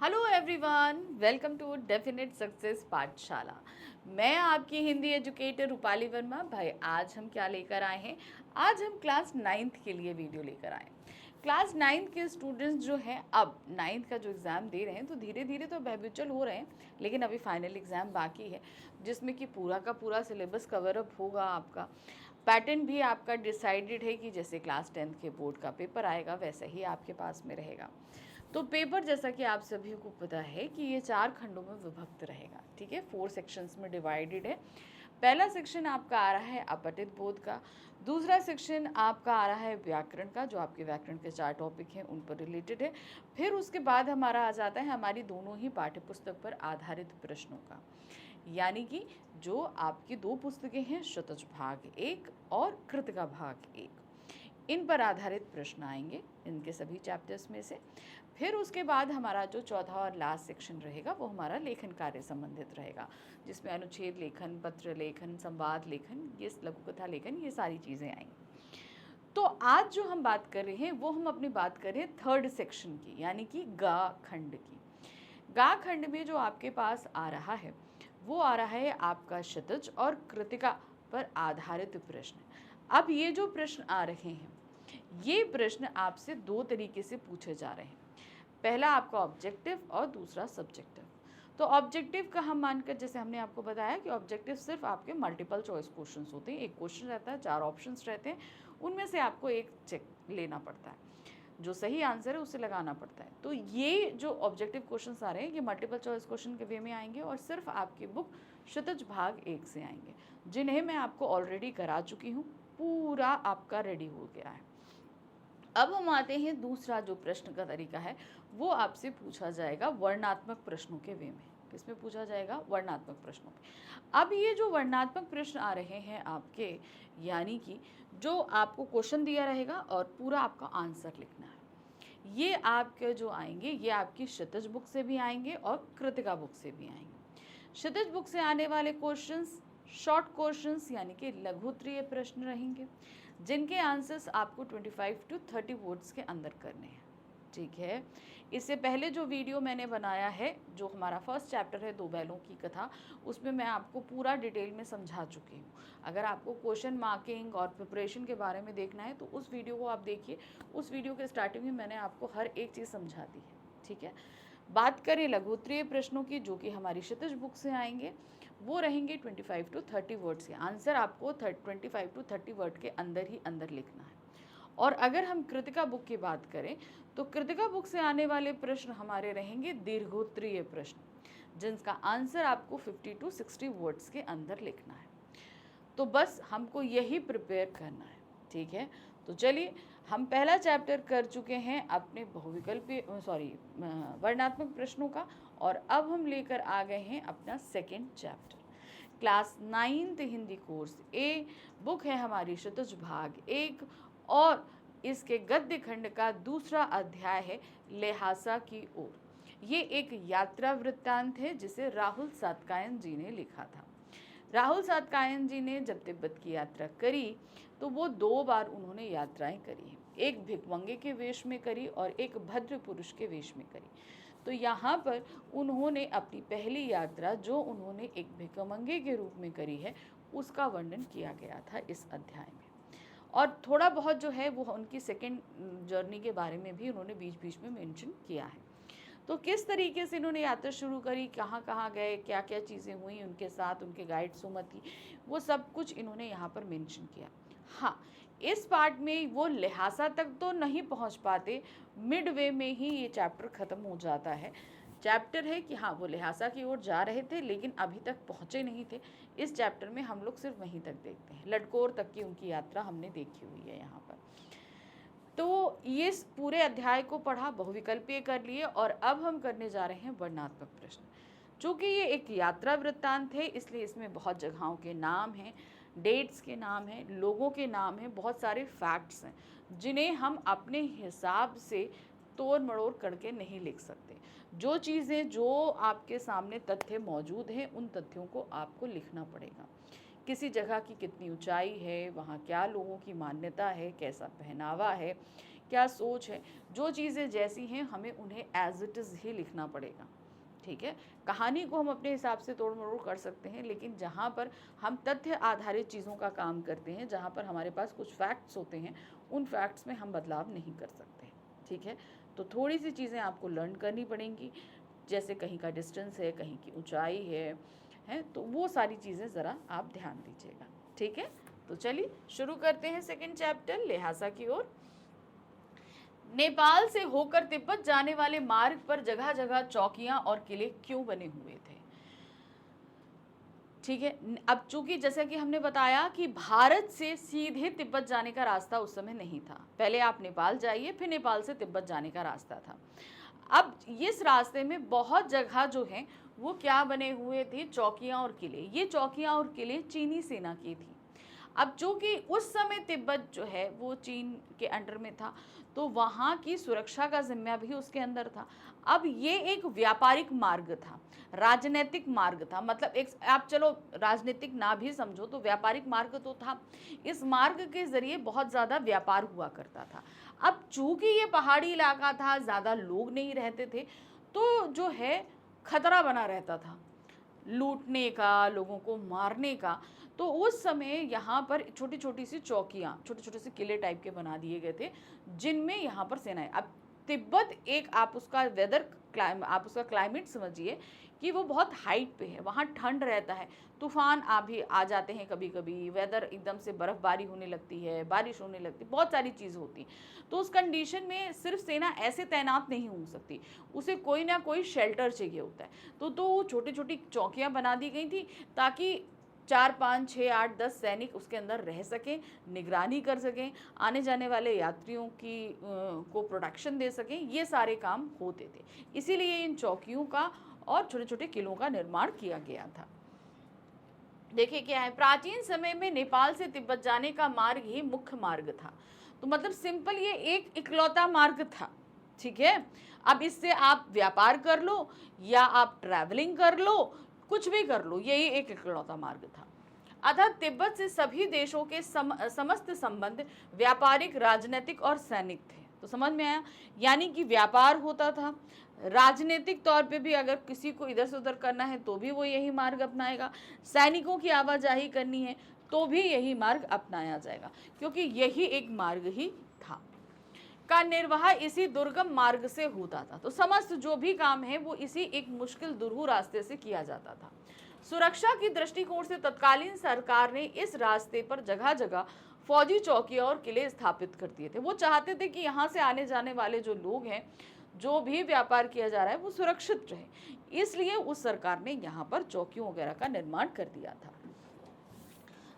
Hello everyone, welcome to definite success Pathshala. मैं आपकी Hindi educator Rupali Verma. भाई आज हम क्या लेकर आए हैं? आज हम क्लास नाइन्थ के लिए वीडियो लेकर आए हैं। क्लास नाइन्थ के स्टूडेंट्स जो हैं, अब नाइन्थ का जो एग्ज़ाम दे रहे हैं, तो धीरे धीरे तो हैबिचुअल हो रहे हैं, लेकिन अभी फाइनल एग्ज़ाम बाकी है, जिसमें कि पूरा का पूरा सिलेबस कवर अप होगा। आपका पैटर्न भी आपका डिसाइडेड है कि जैसे क्लास टेंथ के बोर्ड का पेपर आएगा वैसा ही आपके पास में रहेगा। तो पेपर, जैसा कि आप सभी को पता है कि ये 4 खंडों में विभक्त रहेगा। ठीक है, 4 सेक्शंस में डिवाइडेड है। पहला सेक्शन आपका आ रहा है अपठित बोध का। दूसरा सेक्शन आपका आ रहा है व्याकरण का, जो आपके व्याकरण के 4 टॉपिक हैं उन पर रिलेटेड है। फिर उसके बाद हमारा आ जाता है हमारी दोनों ही पाठ्य पुस्तक पर आधारित प्रश्नों का, यानी कि जो आपकी 2 पुस्तकें हैं, शतज भाग 1 और कृतिका भाग 1, इन पर आधारित प्रश्न आएंगे इनके सभी चैप्टर्स में से। फिर उसके बाद हमारा जो चौथा और लास्ट सेक्शन रहेगा वो हमारा लेखन कार्य संबंधित रहेगा, जिसमें अनुच्छेद लेखन, पत्र लेखन, संवाद लेखन, ये लघु कथा लेखन, ये सारी चीज़ें आएंगी। तो आज जो हम बात कर रहे हैं वो हम अपनी बात कर रहे हैं थर्ड सेक्शन की, यानी कि गा खंड की। गा खंड में जो आपके पास आ रहा है वो आ रहा है आपका शतज और कृतिका पर आधारित प्रश्न। अब ये जो प्रश्न आ रहे हैं, ये प्रश्न आपसे 2 तरीके से पूछे जा रहे हैं। पहला आपका ऑब्जेक्टिव और दूसरा सब्जेक्टिव। तो ऑब्जेक्टिव का हम मानकर, जैसे हमने आपको बताया कि ऑब्जेक्टिव सिर्फ आपके मल्टीपल चॉइस क्वेश्चंस होते हैं। एक क्वेश्चन रहता है, 4 ऑप्शंस रहते हैं, उनमें से आपको एक चेक लेना पड़ता है, जो सही आंसर है उसे लगाना पड़ता है। तो ये जो ऑब्जेक्टिव क्वेश्चंस आ रहे हैं ये मल्टीपल चॉइस क्वेश्चन के वे में आएंगे और सिर्फ आपकी बुक क्षितिज भाग 1 से आएंगे, जिन्हें मैं आपको ऑलरेडी करा चुकी हूँ। पूरा आपका रेडी हो गया है। अब हम आते हैं दूसरा जो प्रश्न का तरीका है, वो आपसे पूछा जाएगा वर्णात्मक प्रश्नों के वे में। किसमें पूछा जाएगा? वर्णात्मक प्रश्नों में। अब ये जो वर्णात्मक प्रश्न आ रहे हैं आपके, यानी कि जो आपको क्वेश्चन दिया रहेगा और पूरा आपका आंसर लिखना है, ये आपके जो आएंगे ये आपकी क्षितिज बुक से भी आएंगे और कृतिका बुक से भी आएंगे। क्षितिज बुक से आने वाले क्वेश्चंस शॉर्ट क्वेश्चंस, यानी कि लघु उत्तरीय प्रश्न रहेंगे, जिनके आंसर्स आपको 25 टू 30 वर्ड्स के अंदर करने हैं। ठीक है, इससे पहले जो वीडियो मैंने बनाया है, जो हमारा फर्स्ट चैप्टर है 2 बैलों की कथा, उसमें मैं आपको पूरा डिटेल में समझा चुकी हूँ। अगर आपको क्वेश्चन मार्किंग और प्रिपरेशन के बारे में देखना है तो उस वीडियो को आप देखिए। उस वीडियो के स्टार्टिंग में मैंने आपको हर एक चीज़ समझा दी है। ठीक है, बात करें लघु उत्तरीय प्रश्नों की, जो कि हमारी क्षितिज बुक से आएंगे, वो रहेंगे 25 टू 30 वर्ड्स के। आंसर आपको 25 टू 30 वर्ड के अंदर ही अंदर लिखना है। और अगर हम कृतिका बुक की बात करें तो कृतिका बुक से आने वाले प्रश्न हमारे रहेंगे दीर्घोत्तरीय प्रश्न, जिनका आंसर आपको 50 टू 60 वर्ड्स के अंदर लिखना है। तो बस हमको यही प्रिपेयर करना है। ठीक है, तो चलिए, हम पहला चैप्टर कर चुके हैं अपने बहुविकल्पीय वर्णात्मक प्रश्नों का, और अब हम लेकर आ गए हैं अपना second chapter. Class 9th Hindi course A, book है हमारी क्षितिज भाग 1, और इसके गद्य खंड का दूसरा अध्याय है लेहासा की ओर। ये एक यात्रा वृत्तांत है जिसे राहुल सातकायन जी ने लिखा था। राहुल सातकायन जी ने जब तिब्बत की यात्रा करी तो वो 2 बार उन्होंने यात्राएं करी हैं। एक भिखमंगे के वेश में करी और एक भद्र पुरुष के वेश में करी। तो यहाँ पर उन्होंने अपनी पहली यात्रा, जो उन्होंने एक भिखमंगे के रूप में करी है, उसका वर्णन किया गया था इस अध्याय में। और थोड़ा बहुत जो है वो उनकी सेकेंड जर्नी के बारे में भी उन्होंने बीच बीच में मेंशन किया है। तो किस तरीके से इन्होंने यात्रा शुरू करी, कहाँ कहाँ गए, क्या क्या चीज़ें हुई उनके साथ, उनके गाइड सुमति, वो सब कुछ इन्होंने यहाँ पर मेंशन किया। हाँ, इस पार्ट में वो लहासा तक तो नहीं पहुँच पाते, मिड वे में ही ये चैप्टर ख़त्म हो जाता है। चैप्टर है कि हाँ, वो लहासा की ओर जा रहे थे लेकिन अभी तक पहुँचे नहीं थे। इस चैप्टर में हम लोग सिर्फ वहीं तक देखते हैं, लटकोर तक की उनकी यात्रा हमने देखी हुई है यहाँ पर। तो ये इस पूरे अध्याय को पढ़ा, बहुविकल्पीय कर लिए, और अब हम करने जा रहे हैं वर्णात्मक प्रश्न। चूँकि ये एक यात्रा वृत्तांत है, इसलिए इसमें बहुत जगहों के नाम हैं, डेट्स के नाम हैं, लोगों के नाम हैं, बहुत सारे फैक्ट्स हैं, जिन्हें हम अपने हिसाब से तोड़ मड़ोड़ करके नहीं लिख सकते। जो चीज़ें, जो आपके सामने तथ्य मौजूद हैं, उन तथ्यों को आपको लिखना पड़ेगा। किसी जगह की कितनी ऊंचाई है, वहाँ क्या लोगों की मान्यता है, कैसा पहनावा है, क्या सोच है, जो चीज़ें जैसी हैं हमें उन्हें एज इट इज़ ही लिखना पड़ेगा। ठीक है, कहानी को हम अपने हिसाब से तोड़ मरोड़ कर सकते हैं, लेकिन जहाँ पर हम तथ्य आधारित चीज़ों का काम करते हैं, जहाँ पर हमारे पास कुछ फैक्ट्स होते हैं, उन फैक्ट्स में हम बदलाव नहीं कर सकते। ठीक है, तो थोड़ी सी चीज़ें आपको लर्न करनी पड़ेंगी, जैसे कहीं का डिस्टेंस है, कहीं की ऊंचाई है, तो वो सारी चीज़ें ज़रा आप ध्यान दीजिएगा। ठीक है, तो चलिए शुरू करते हैं सेकंड चैप्टर ल्हासा की ओर। नेपाल से होकर तिब्बत जाने वाले मार्ग पर जगह जगह चौकियां और किले क्यों बने हुए थे? ठीक है, अब चूंकि जैसा कि हमने बताया कि भारत से सीधे तिब्बत जाने का रास्ता उस समय नहीं था, पहले आप नेपाल जाइए, फिर नेपाल से तिब्बत जाने का रास्ता था। अब इस रास्ते में बहुत जगह जो है वो क्या बने हुए थे, चौकियां और किले। ये चौकियां और किले चीनी सेना की थी। अब चूंकि उस समय तिब्बत जो है वो चीन के अंडर में था, तो वहाँ की सुरक्षा का जिम्मा भी उसके अंदर था। अब ये एक व्यापारिक मार्ग था, राजनीतिक मार्ग था, मतलब एक आप चलो राजनीतिक ना भी समझो तो व्यापारिक मार्ग तो था। इस मार्ग के जरिए बहुत ज़्यादा व्यापार हुआ करता था। अब चूंकि ये पहाड़ी इलाका था, ज़्यादा लोग नहीं रहते थे, तो जो है खतरा बना रहता था लूटने का, लोगों को मारने का। तो उस समय यहाँ पर छोटी छोटी सी चौकियाँ, छोटे छोटे से किले टाइप के बना दिए गए थे, जिनमें यहाँ पर सेनाएं। अब तिब्बत एक आप उसका आप उसका क्लाइमेट समझिए कि वो बहुत हाइट पे है, वहाँ ठंड रहता है, तूफान भी आ जाते हैं कभी कभी, वेदर एकदम से बर्फबारी होने लगती है, बारिश होने लगती है, बहुत सारी चीज़ होती। तो उस कंडीशन में सिर्फ सेना ऐसे तैनात नहीं हो सकती, उसे कोई ना कोई शेल्टर चाहिए होता है। तो छोटी छोटी चौकियाँ बना दी गई थी ताकि 4, 5, 6, 8, 10 सैनिक उसके अंदर रह सकें, निगरानी कर सकें, आने जाने वाले यात्रियों की को प्रोटेक्शन दे सकें, ये सारे काम होते थे। इसीलिए इन चौकियों का और छोटे छोटे किलों का निर्माण किया गया था। देखिए क्या है, प्राचीन समय में नेपाल से तिब्बत जाने का मार्ग ही मुख्य मार्ग था। तो मतलब सिंपल ये एक इकलौता मार्ग था। ठीक है, अब इससे आप व्यापार कर लो या आप ट्रैवलिंग कर लो, कुछ भी कर लो, यही एक इकलौता मार्ग था। अतः तिब्बत से सभी देशों के समस्त संबंध व्यापारिक, राजनीतिक और सैनिक थे। तो समझ में आया, यानी कि व्यापार होता था, राजनीतिक तौर पे भी अगर किसी को इधर से उधर करना है तो भी वो यही मार्ग अपनाएगा, सैनिकों की आवाजाही करनी है तो भी यही मार्ग अपनाया जाएगा, क्योंकि यही एक मार्ग ही था। का निर्वाह इसी दुर्गम मार्ग से होता था। तो समस्त जो भी काम है वो इसी एक मुश्किल दुरूह रास्ते से किया जाता था। सुरक्षा की दृष्टिकोण से तत्कालीन सरकार ने इस रास्ते पर जगह जगह फौजी चौकियां और किले स्थापित कर दिए थे। वो चाहते थे कि यहाँ से आने जाने वाले जो लोग हैं, जो भी व्यापार किया जा रहा है, वो सुरक्षित रहे, इसलिए उस सरकार ने यहाँ पर चौकियों वगैरह का निर्माण कर दिया था,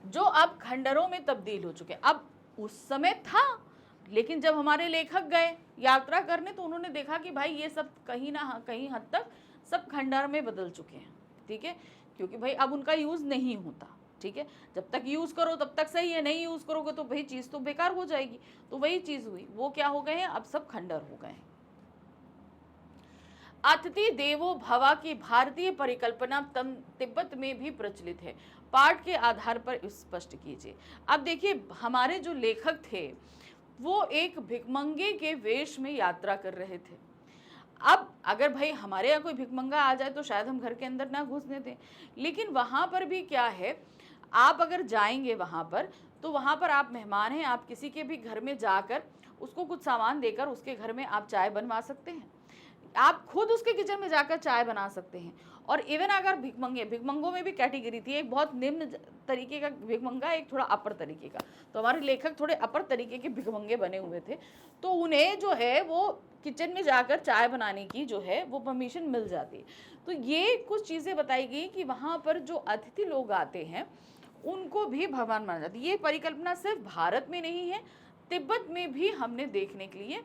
जो अब खंडरों में तब्दील हो चुके। अब उस समय था, लेकिन जब हमारे लेखक गए यात्रा करने तो उन्होंने देखा कि भाई ये सब कहीं ना कहीं हद तक सब खंडर में बदल चुके हैं। ठीक है, क्योंकि भाई अब उनका यूज़ नहीं होता। ठीक है, जब तक यूज़ करो तब तक सही है, नहीं यूज़ करोगे तो भाई चीज़ तो बेकार हो जाएगी। तो वही चीज़ हुई, वो क्या हो गए हैं, अब सब खंडर हो गए हैं। अतिथि देवो भवा की भारतीय परिकल्पना तिब्बत में भी प्रचलित है, पाठ के आधार पर स्पष्ट कीजिए। अब देखिए, हमारे जो लेखक थे वो एक भिखमंगे के वेश में यात्रा कर रहे थे। अब अगर भाई हमारे यहाँ कोई भिखमंगा आ जाए तो शायद हम घर के अंदर ना घुसने दें, लेकिन वहाँ पर भी क्या है, आप अगर जाएंगे वहाँ पर तो वहाँ पर आप मेहमान हैं, आप किसी के भी घर में जाकर उसको कुछ सामान देकर उसके घर में आप चाय बनवा सकते हैं, आप खुद उसके किचन में जाकर चाय बना सकते हैं। और इवन अगर भिखमंगों में भी कैटेगरी थी, एक बहुत निम्न तरीके का भिखमंगा, एक थोड़ा अपर तरीके का। तो हमारे लेखक थोड़े अपर तरीके के भिखमंगे बने हुए थे, तो उन्हें जो है वो किचन में जाकर चाय बनाने की जो है वो परमिशन मिल जाती है। तो ये कुछ चीज़ें बताई गई कि वहाँ पर जो अतिथि लोग आते हैं उनको भी भगवान माना जाता है। ये परिकल्पना सिर्फ भारत में नहीं है, तिब्बत में भी हमने देखने के लिए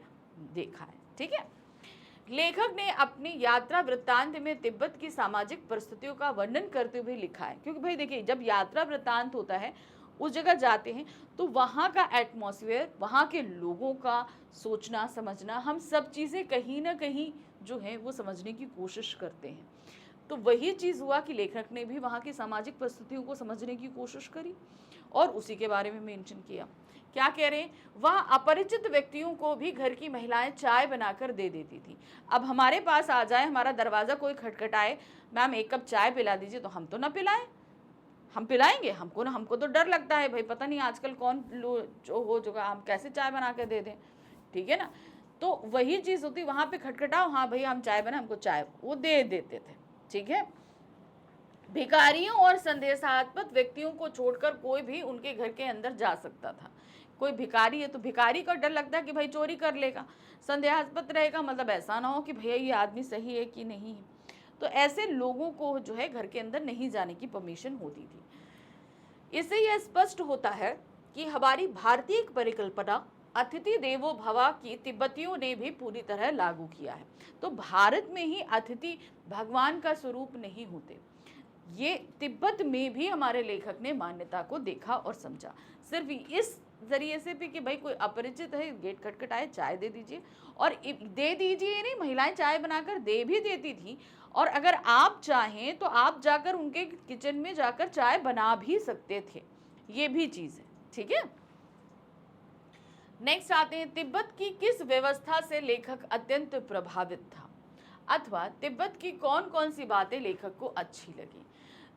देखा है। ठीक है, लेखक ने अपनी यात्रा वृत्तांत में तिब्बत की सामाजिक परिस्थितियों का वर्णन करते हुए लिखा है, क्योंकि भाई देखिए, जब यात्रा वृत्तांत होता है, उस जगह जाते हैं तो वहाँ का एटमॉस्फेयर, वहाँ के लोगों का सोचना समझना, हम सब चीज़ें कहीं ना कहीं जो है वो समझने की कोशिश करते हैं। तो वही चीज़ हुआ कि लेखक ने भी वहाँ की सामाजिक परिस्थितियों को समझने की कोशिश करी और उसी के बारे में मेंशन किया क्या कह रहे हैं, वहाँ अपरिचित व्यक्तियों को भी घर की महिलाएं चाय बनाकर दे देती थी। अब हमारे पास आ जाए, हमारा दरवाज़ा कोई खटखटाए, मैम एक कप चाय पिला दीजिए, तो हम तो ना पिलाएं, हम पिलाएंगे? हमको तो डर लगता है भाई, पता नहीं आजकल कौन जो हो चुका, हम कैसे चाय बना के दे दें, ठीक है ना। तो वही चीज़ होती, वहाँ पे खटखटाओ, हाँ भाई हम चाय बना, हमको चाय, वो दे देते थे, ठीक है। भिखारियों और संदेहास्पद व्यक्तियों को छोड़कर कोई भी उनके घर के अंदर जा सकता था। कोई भिखारी है तो भिखारी का डर लगता है कि भाई चोरी कर लेगा, संदेहास्पद रहेगा, मतलब ऐसा ना हो कि भैया ये आदमी सही है कि नहीं है। तो ऐसे लोगों को जो है घर के अंदर नहीं जाने की परमिशन होती थी। इससे यह स्पष्ट होता है कि हमारी भारतीय परिकल्पना अतिथि देवो भव की तिब्बतियों ने भी पूरी तरह लागू किया है। तो भारत में ही अतिथि भगवान का स्वरूप नहीं होते, ये तिब्बत में भी हमारे लेखक ने मान्यता को देखा और समझा। सिर्फ इस जरिए से भी कि भाई कोई अपरिचित है, गेट खटखटाए, चाय दे दीजिए, और दे दीजिए नहीं, महिलाएं चाय बनाकर दे भी देती थी, और अगर आप चाहें तो आप जाकर उनके किचन में जाकर चाय बना भी सकते थे, ये भी चीज़ है, ठीक है। नेक्स्ट आते हैं, तिब्बत की किस व्यवस्था से लेखक अत्यंत प्रभावित था, अथवा तिब्बत की कौन कौन सी बातें लेखक को अच्छी लगी।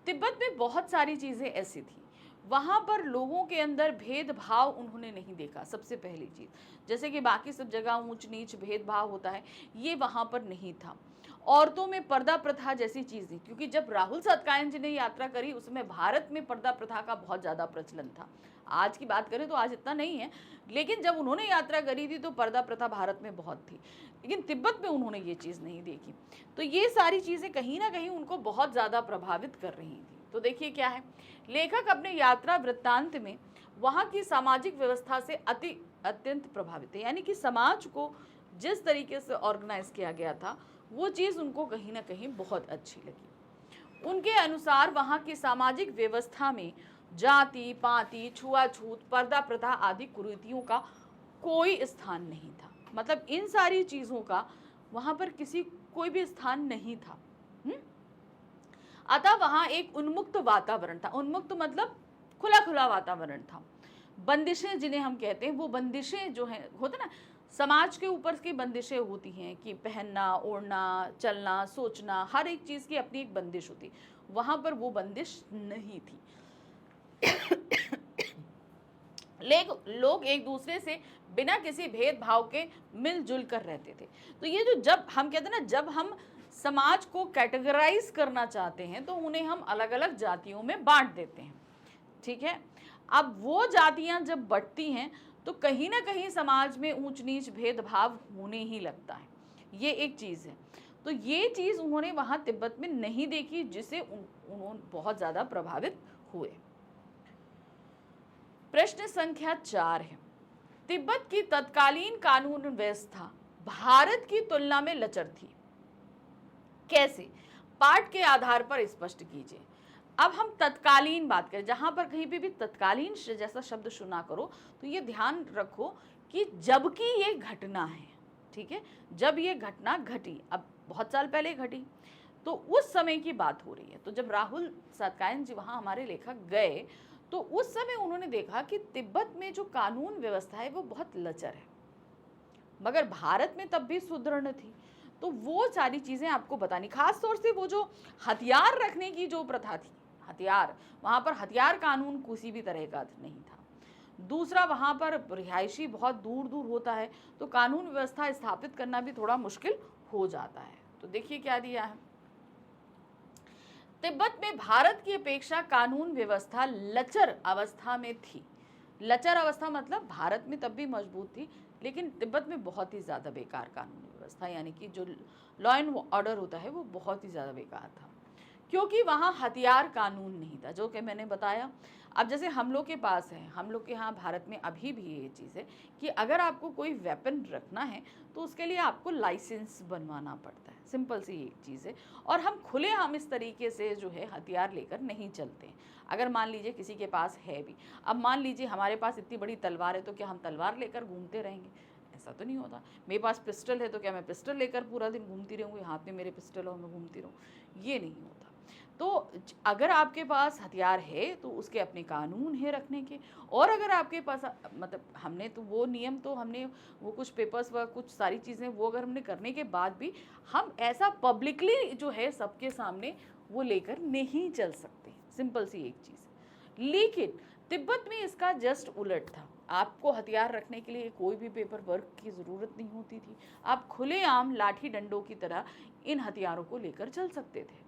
तिब्बत में बहुत सारी चीज़ें ऐसी थी, वहाँ पर लोगों के अंदर भेदभाव उन्होंने नहीं देखा। सबसे पहली चीज़, जैसे कि बाकी सब जगह ऊंच नीच भेदभाव होता है, ये वहाँ पर नहीं था। औरतों में पर्दा प्रथा जैसी चीज़ थी, क्योंकि जब राहुल सातकायन जी ने यात्रा करी उसमें भारत में पर्दा प्रथा का बहुत ज़्यादा प्रचलन था। आज की बात करें तो आज इतना नहीं है, लेकिन जब उन्होंने यात्रा करी थी तो पर्दा प्रथा भारत में बहुत थी, लेकिन तिब्बत में उन्होंने ये चीज़ नहीं देखी। तो ये सारी चीज़ें कहीं ना कहीं उनको बहुत ज़्यादा प्रभावित कर रही थी। तो देखिए क्या है, लेखक अपने यात्रा वृत्तांत में वहाँ की सामाजिक व्यवस्था से अत्यंत प्रभावित है, यानी कि समाज को जिस तरीके से ऑर्गेनाइज किया गया था वो चीज़ उनको कहीं ना कहीं बहुत अच्छी लगी। उनके अनुसार वहाँ की सामाजिक व्यवस्था में जाति पाति, छुआछूत, पर्दा प्रथा आदि कुरीतियों का कोई स्थान नहीं था। मतलब इन सारी चीज़ों का वहाँ पर कोई भी स्थान नहीं था। अतः वहाँ एक उन्मुक्त वातावरण था। उन्मुक्त मतलब खुला खुला वातावरण था। बंदिशें जिन्हें हम कहते हैं, वो बंदिशें जो हैं, होते ना, समाज के ऊपर की बंदिशें होती हैं कि पहनना, ओढ़ना, चलना, सोचना, हर एक चीज़ की अपनी एक बंदिश होती, वहाँ पर वो बंदिश नहीं थी। लोग एक दूसरे से बिना किसी भेदभाव के मिलजुल कर रहते थे। तो ये जो, जब हम कहते हैं ना, जब हम समाज को कैटेगराइज करना चाहते हैं तो उन्हें हम अलग अलग जातियों में बांट देते हैं, ठीक है। अब वो जातियां जब बढ़ती हैं तो कहीं ना कहीं समाज में ऊंच नीच भेदभाव होने ही लगता है, ये एक चीज़ है। तो ये चीज़ उन्होंने वहाँ तिब्बत में नहीं देखी, जिससे उन्होंने बहुत ज़्यादा प्रभावित हुए। प्रश्न संख्या 4 है, तिब्बत की तत्कालीन कानून व्यवस्था भारत की तुलना में लचर थी, कैसे? पाठ के आधार पर स्पष्ट कीजिए। अब हम तत्कालीन बात करें, जहां पर कहीं पे भी तत्कालीन जैसा शब्द सुना करो तो ये ध्यान रखो कि जबकि ये घटना है, ठीक है, जब ये घटना घटी, अब बहुत साल पहले घटी, तो उस समय की बात हो रही है। तो जब राहुल सातकायन जी वहाँ हमारे लेखक गए तो उस समय उन्होंने देखा कि तिब्बत में जो कानून व्यवस्था है वो बहुत लचर है, मगर भारत में तब भी सुदृढ़ थी। तो वो सारी चीज़ें आपको बतानी, खास तौर से वो जो हथियार रखने की जो प्रथा थी, हथियार, वहाँ पर हथियार कानून किसी भी तरह का नहीं था। दूसरा, वहाँ पर रिहायशी बहुत दूर दूर होता है तो कानून व्यवस्था स्थापित करना भी थोड़ा मुश्किल हो जाता है। तो देखिए क्या दिया है, तिब्बत में भारत की अपेक्षा कानून व्यवस्था लचर अवस्था में थी। लचर अवस्था मतलब भारत में तब भी मजबूत थी, लेकिन तिब्बत में बहुत ही ज़्यादा बेकार कानून व्यवस्था, यानी कि जो लॉ एंड ऑर्डर होता है वो बहुत ही ज़्यादा बेकार था, क्योंकि वहाँ हथियार कानून नहीं था, जो कि मैंने बताया। अब जैसे हम लोग के पास है, हम लोग के यहाँ भारत में अभी भी ये चीज़ है कि अगर आपको कोई वेपन रखना है तो उसके लिए आपको लाइसेंस बनवाना पड़ता है, सिंपल सी एक चीज़ है। और हम इस तरीके से जो है हथियार लेकर नहीं चलते हैं। अगर मान लीजिए किसी के पास है भी, अब मान लीजिए हमारे पास इतनी बड़ी तलवार है तो क्या हम तलवार लेकर घूमते रहेंगे? ऐसा तो नहीं होता। मेरे पास पिस्टल है तो क्या मैं पिस्टल लेकर पूरा दिन घूमती रहूँगी, हाथ में मेरे पिस्टल हो मैं घूमती रहूँ? ये नहीं होता। तो अगर आपके पास हथियार है तो उसके अपने कानून है रखने के, और अगर आपके पास मतलब हमने तो वो नियम तो हमने वो कुछ पेपर्स व कुछ सारी चीज़ें वो अगर हमने करने के बाद भी हम ऐसा पब्लिकली जो है सबके सामने वो लेकर नहीं चल सकते, सिंपल सी एक चीज़। लेकिन तिब्बत में इसका जस्ट उलट था। आपको हथियार रखने के लिए कोई भी पेपर वर्क की ज़रूरत नहीं होती थी, आप खुलेआम लाठी डंडों की तरह इन हथियारों को लेकर चल सकते थे।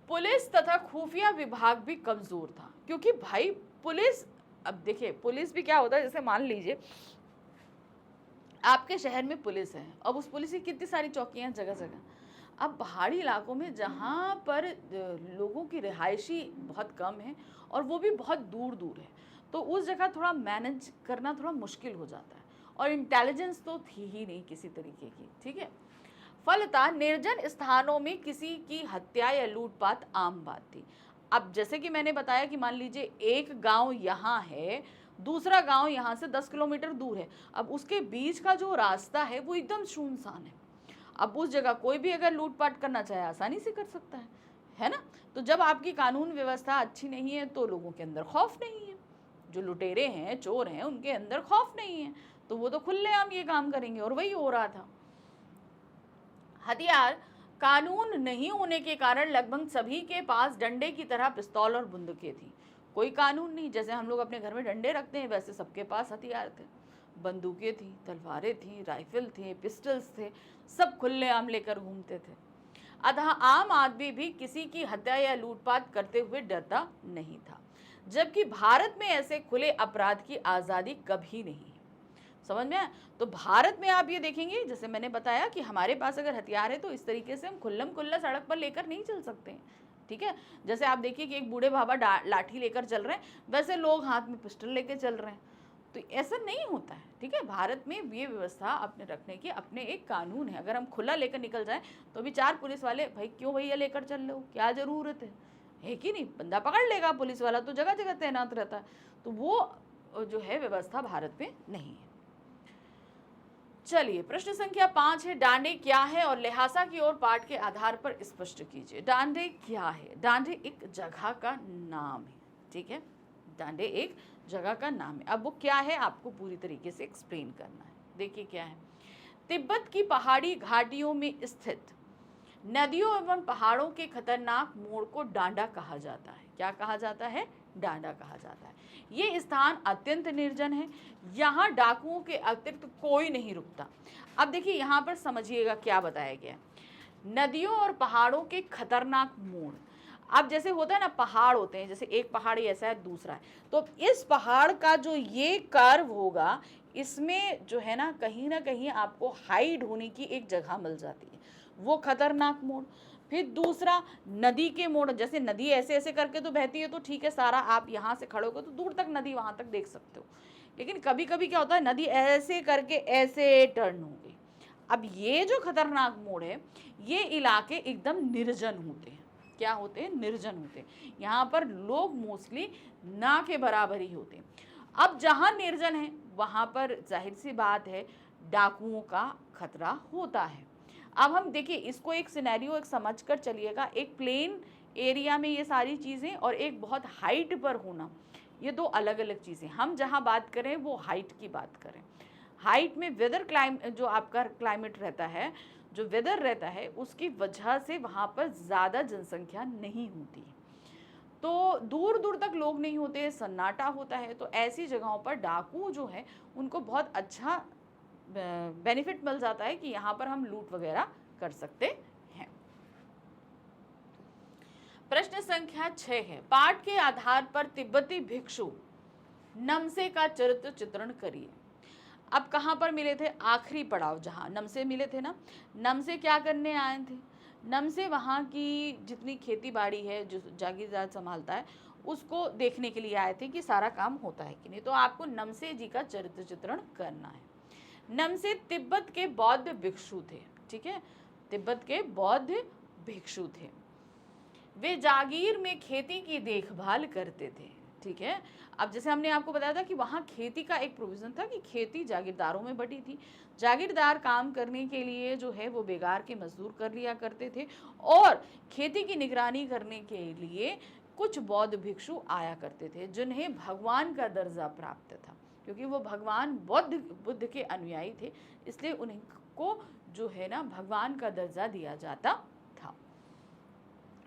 पुलिस तथा खुफिया विभाग भी कमजोर था, क्योंकि भाई पुलिस, अब देखिए पुलिस भी क्या होता है, जैसे मान लीजिए आपके शहर में पुलिस है, अब उस पुलिस की कितनी सारी चौकियां जगह जगह। अब पहाड़ी इलाकों में जहाँ पर लोगों की रिहायशी बहुत कम है और वो भी बहुत दूर दूर है, तो उस जगह थोड़ा मैनेज करना थोड़ा मुश्किल हो जाता है, और इंटेलिजेंस तो थी ही नहीं किसी तरीके की, ठीक है। फलतः निर्जन स्थानों में किसी की हत्या या लूटपाट आम बात थी। अब जैसे कि मैंने बताया कि मान लीजिए एक गांव यहाँ है, दूसरा गांव यहाँ से 10 किलोमीटर दूर है, अब उसके बीच का जो रास्ता है वो एकदम सुनसान है। अब उस जगह कोई भी अगर लूटपाट करना चाहे आसानी से कर सकता है ना। तो जब आपकी कानून व्यवस्था अच्छी नहीं है तो लोगों के अंदर खौफ नहीं है, जो लुटेरे हैं चोर हैं उनके अंदर खौफ नहीं है, तो वो तो खुलेआम ये काम करेंगे, और वही हो रहा था। हथियार कानून नहीं होने के कारण लगभग सभी के पास डंडे की तरह पिस्तौल और बंदूकें थी। कोई कानून नहीं, जैसे हम लोग अपने घर में डंडे रखते हैं वैसे सबके पास हथियार थे, बंदूकें थी, तलवारें थी, राइफल थे, पिस्टल्स थे, सब खुलेआम लेकर घूमते थे। अतः आम आदमी भी किसी की हत्या या लूटपाट करते हुए डरता नहीं था, जबकि भारत में ऐसे खुले अपराध की आज़ादी कभी नहीं है। समझ में आया? तो भारत में आप ये देखेंगे, जैसे मैंने बताया कि हमारे पास अगर हथियार है तो इस तरीके से हम खुल्लम खुल्ला सड़क पर लेकर नहीं चल सकते हैं, ठीक है। जैसे आप देखिए कि एक बूढ़े बाबा लाठी लेकर चल रहे हैं, वैसे लोग हाथ में पिस्टल लेकर चल रहे हैं, तो ऐसा नहीं होता है, ठीक है। भारत में ये व्यवस्था अपने रखने के अपने एक कानून है। अगर हम खुला लेकर निकल जाए तो भी चार पुलिस वाले, भाई क्यों भैया लेकर चल रहे हो, क्या ज़रूरत है कि नहीं, बंदा पकड़ लेगा, पुलिस वाला तो जगह जगह तैनात रहता है। तो वो जो है व्यवस्था भारत में नहीं है। चलिए प्रश्न संख्या 5 है, डांडे क्या है और लिहाजा की ओर पाठ के आधार पर स्पष्ट कीजिए। डांडे क्या है? डांडे एक जगह का नाम है, ठीक है, डांडे एक जगह का नाम है। अब वो क्या है आपको पूरी तरीके से एक्सप्लेन करना है। देखिए क्या है, तिब्बत की पहाड़ी घाटियों में स्थित नदियों एवं पहाड़ों के खतरनाक मोड़ को डांडा कहा जाता है। क्या कहा जाता है? डांडा कहा जाता है। ये स्थान अत्यंत निर्जन है, यहाँ डाकुओं के अतिरिक्त कोई नहीं रुकता। अब देखिए यहाँ पर समझिएगा क्या बताया गया है, नदियों और पहाड़ों के खतरनाक मोड़। अब जैसे होता है ना, पहाड़ होते हैं, जैसे एक पहाड़ ऐसा है दूसरा है, तो इस पहाड़ का जो ये कर्व होगा, इसमें जो है ना कहीं आपको हाइड होने की एक जगह मिल जाती है, वो खतरनाक मोड़। फिर दूसरा नदी के मोड़, जैसे नदी ऐसे ऐसे करके तो बहती है, तो ठीक है, सारा आप यहाँ से खड़े होकर तो दूर तक नदी वहाँ तक देख सकते हो। लेकिन कभी कभी क्या होता है, नदी ऐसे करके ऐसे टर्न हो गई। अब ये जो खतरनाक मोड़ है, ये इलाके एकदम निर्जन होते हैं। क्या होते हैं? निर्जन होते हैं। यहाँ पर लोग मोस्टली ना के बराबर ही होते हैं। अब जहाँ निर्जन है वहाँ पर जाहिर सी बात है डाकुओं का खतरा होता है। अब हम देखिए इसको एक सिनेरियो एक समझ कर चलिएगा, एक प्लेन एरिया में ये सारी चीज़ें और एक बहुत हाइट पर होना, ये दो अलग अलग चीज़ें। हम जहाँ बात करें वो हाइट की बात करें। हाइट में वेदर जो आपका क्लाइमेट रहता है, जो वेदर रहता है, उसकी वजह से वहाँ पर ज़्यादा जनसंख्या नहीं होती, तो दूर दूर तक लोग नहीं होते, सन्नाटा होता है। तो ऐसी जगहों पर डाकू जो है उनको बहुत अच्छा बेनिफिट मिल जाता है कि यहाँ पर हम लूट वगैरह कर सकते हैं। प्रश्न संख्या 6 है, पाठ के आधार पर तिब्बती भिक्षु नमसे का चरित्र चित्रण करिए। अब कहाँ पर मिले थे? आखिरी पड़ाव जहाँ नमसे मिले थे ना, नमसे क्या करने आए थे? नमसे वहाँ की जितनी खेती बाड़ी है, जो जागीरदार संभालता है, उसको देखने के लिए आए थे कि सारा काम होता है कि नहीं। तो आपको नमसे जी का चरित्र चित्रण करना है। नमसे तिब्बत के बौद्ध भिक्षु थे, ठीक है, तिब्बत के बौद्ध भिक्षु थे। वे जागीर में खेती की देखभाल करते थे, ठीक है। अब जैसे हमने आपको बताया था कि वहाँ खेती का एक प्रोविज़न था कि खेती जागीरदारों में बटी थी। जागीरदार काम करने के लिए जो है वो बेगार के मज़दूर कर लिया करते थे और खेती की निगरानी करने के लिए कुछ बौद्ध भिक्षु आया करते थे जिन्हें भगवान का दर्जा प्राप्त था, क्योंकि वो भगवान बुद्ध के अनुयायी थे, इसलिए उनको जो है ना भगवान का दर्जा दिया जाता था।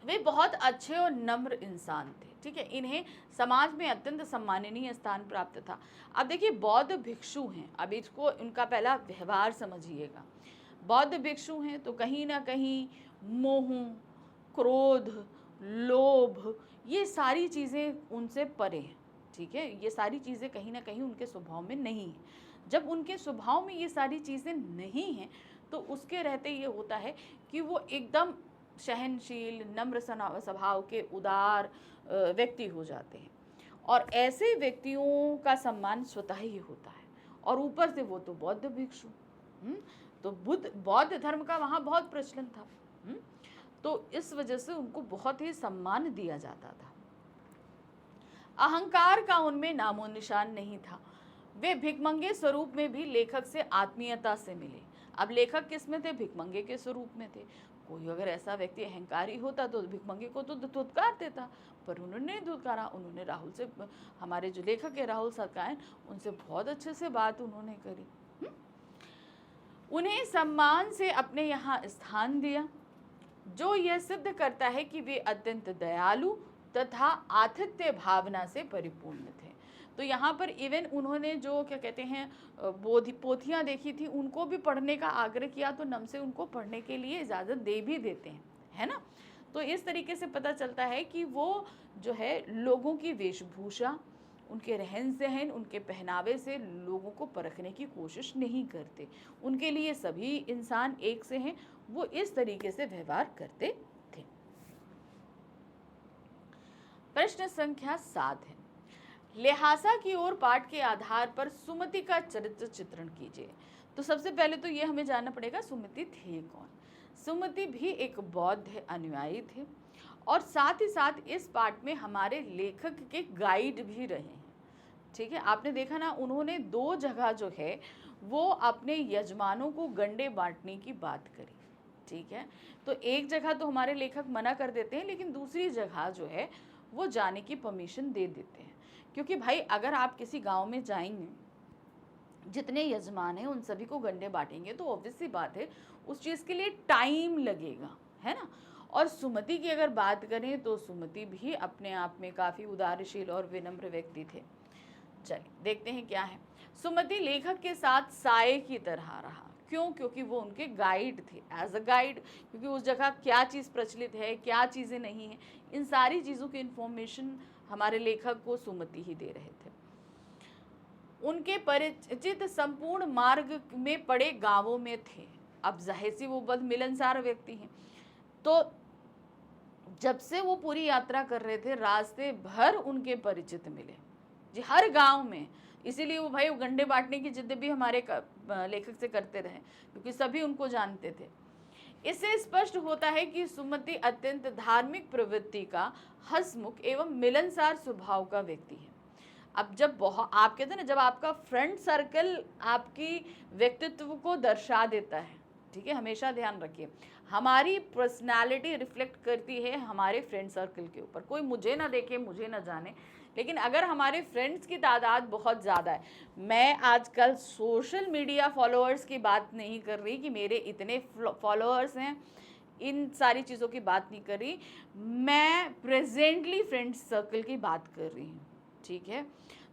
वे बहुत अच्छे और नम्र इंसान थे, ठीक है। इन्हें समाज में अत्यंत सम्माननीय स्थान प्राप्त था। अब देखिए बौद्ध भिक्षु हैं, अब इसको उनका पहला व्यवहार समझिएगा। बौद्ध भिक्षु हैं तो कहीं ना कहीं मोह, क्रोध, लोभ, ये सारी चीज़ें उनसे परे हैं, ठीक है। ये सारी चीज़ें कहीं ना कहीं उनके स्वभाव में नहीं है। जब उनके स्वभाव में ये सारी चीज़ें नहीं हैं तो उसके रहते ये होता है कि वो एकदम सहनशील, नम्र स्वभाव के उदार व्यक्ति हो जाते हैं और ऐसे व्यक्तियों का सम्मान स्वतः ही होता है। और ऊपर से वो तो बौद्ध भिक्षु, तो बौद्ध धर्म का वहाँ बहुत प्रचलन था, तो इस वजह से उनको बहुत ही सम्मान दिया जाता था। अहंकार का उनमें नामो निशान नहीं था। वे भिखमंगे स्वरूप में भी लेखक से आत्मीयता से मिले। अब लेखक किस में थे? भिखमंगे के स्वरूप में थे। कोई अगर ऐसा व्यक्ति अहंकारी होता तो भिखमंगे को तो धुतकार देता, पर उन्होंने धुतकारा। उन्होंने राहुल से, हमारे जो लेखक है राहुल सरकायन, उनसे बहुत अच्छे से बात उन्होंने करी, उन्हें सम्मान से अपने यहाँ स्थान दिया, जो यह सिद्ध करता है कि वे अत्यंत दयालु तथा आतिथ्य भावना से परिपूर्ण थे। तो यहाँ पर इवन उन्होंने जो क्या कहते हैं पोथियाँ देखी थी, उनको भी पढ़ने का आग्रह किया, तो नम से उनको पढ़ने के लिए इजाज़त दे भी देते हैं, है ना। तो इस तरीके से पता चलता है कि वो जो है लोगों की वेशभूषा, उनके रहन सहन, उनके पहनावे से लोगों को परखने की कोशिश नहीं करते। उनके लिए सभी इंसान एक से हैं, वो इस तरीके से व्यवहार करते थे। प्रश्न संख्या 7 है, लिहाजा की ओर पाठ के आधार पर सुमति का चरित्र चित्रण कीजिए। तो सबसे पहले तो ये हमें जानना पड़ेगा सुमति थे कौन। सुमति भी एक बौद्ध अनुयायी थे और साथ ही साथ इस पाठ में हमारे लेखक के गाइड भी रहे हैं, ठीक है। आपने देखा ना, उन्होंने 2 जगह जो है वो अपने यजमानों को गंडे बांटने की बात करी, ठीक है। तो एक जगह तो हमारे लेखक मना कर देते हैं, लेकिन दूसरी जगह जो है वो जाने की परमिशन दे देते हैं, क्योंकि भाई अगर आप किसी गांव में जाएंगे, जितने यजमान हैं उन सभी को गंडे बांटेंगे तो ऑब्वियस सी बात है उस चीज़ के लिए टाइम लगेगा, है ना। और सुमति की अगर बात करें तो सुमति भी अपने आप में काफ़ी उदारशील और विनम्र व्यक्ति थे। चलिए देखते हैं क्या है। सुमति लेखक के साथ साये की तरह रहा। क्यों? क्योंकि वो उनके गाइड थे, एज अ गाइड, क्योंकि उस जगह क्या चीज़ प्रचलित है, क्या चीज़ें नहीं हैं, इन सारी चीज़ों की इन्फॉर्मेशन हमारे लेखक को सुमति ही दे रहे थे। उनके परिचित संपूर्ण मार्ग में पड़े गांवों में थे। अब जाहिर सी वो बहुत मिलनसार व्यक्ति हैं, तो जब से वो पूरी यात्रा कर रहे थे रास्ते भर उनके परिचित मिले जी, हर गांव में। इसीलिए वो भाई गंडे बांटने की जिद भी हमारे लेखक से करते रहे, क्योंकि सभी उनको जानते थे। इससे स्पष्ट होता है कि सुमति अत्यंत धार्मिक प्रवृत्ति का, हंसमुख एवं मिलनसार स्वभाव का व्यक्ति है। अब जब आप कहते हैं ना, जब आपका फ्रेंड सर्कल आपकी व्यक्तित्व को दर्शा देता है, ठीक है, हमेशा ध्यान रखिए, हमारी पर्सनालिटी रिफ्लेक्ट करती है हमारे फ्रेंड सर्कल के ऊपर। कोई मुझे ना देखे, मुझे ना जाने, लेकिन अगर हमारे फ्रेंड्स की तादाद बहुत ज़्यादा है, मैं आजकल सोशल मीडिया फॉलोअर्स की बात नहीं कर रही कि मेरे इतने फॉलोअर्स हैं, इन सारी चीज़ों की बात नहीं कर रही, मैं प्रेजेंटली फ्रेंड सर्कल की बात कर रही हूँ, ठीक है।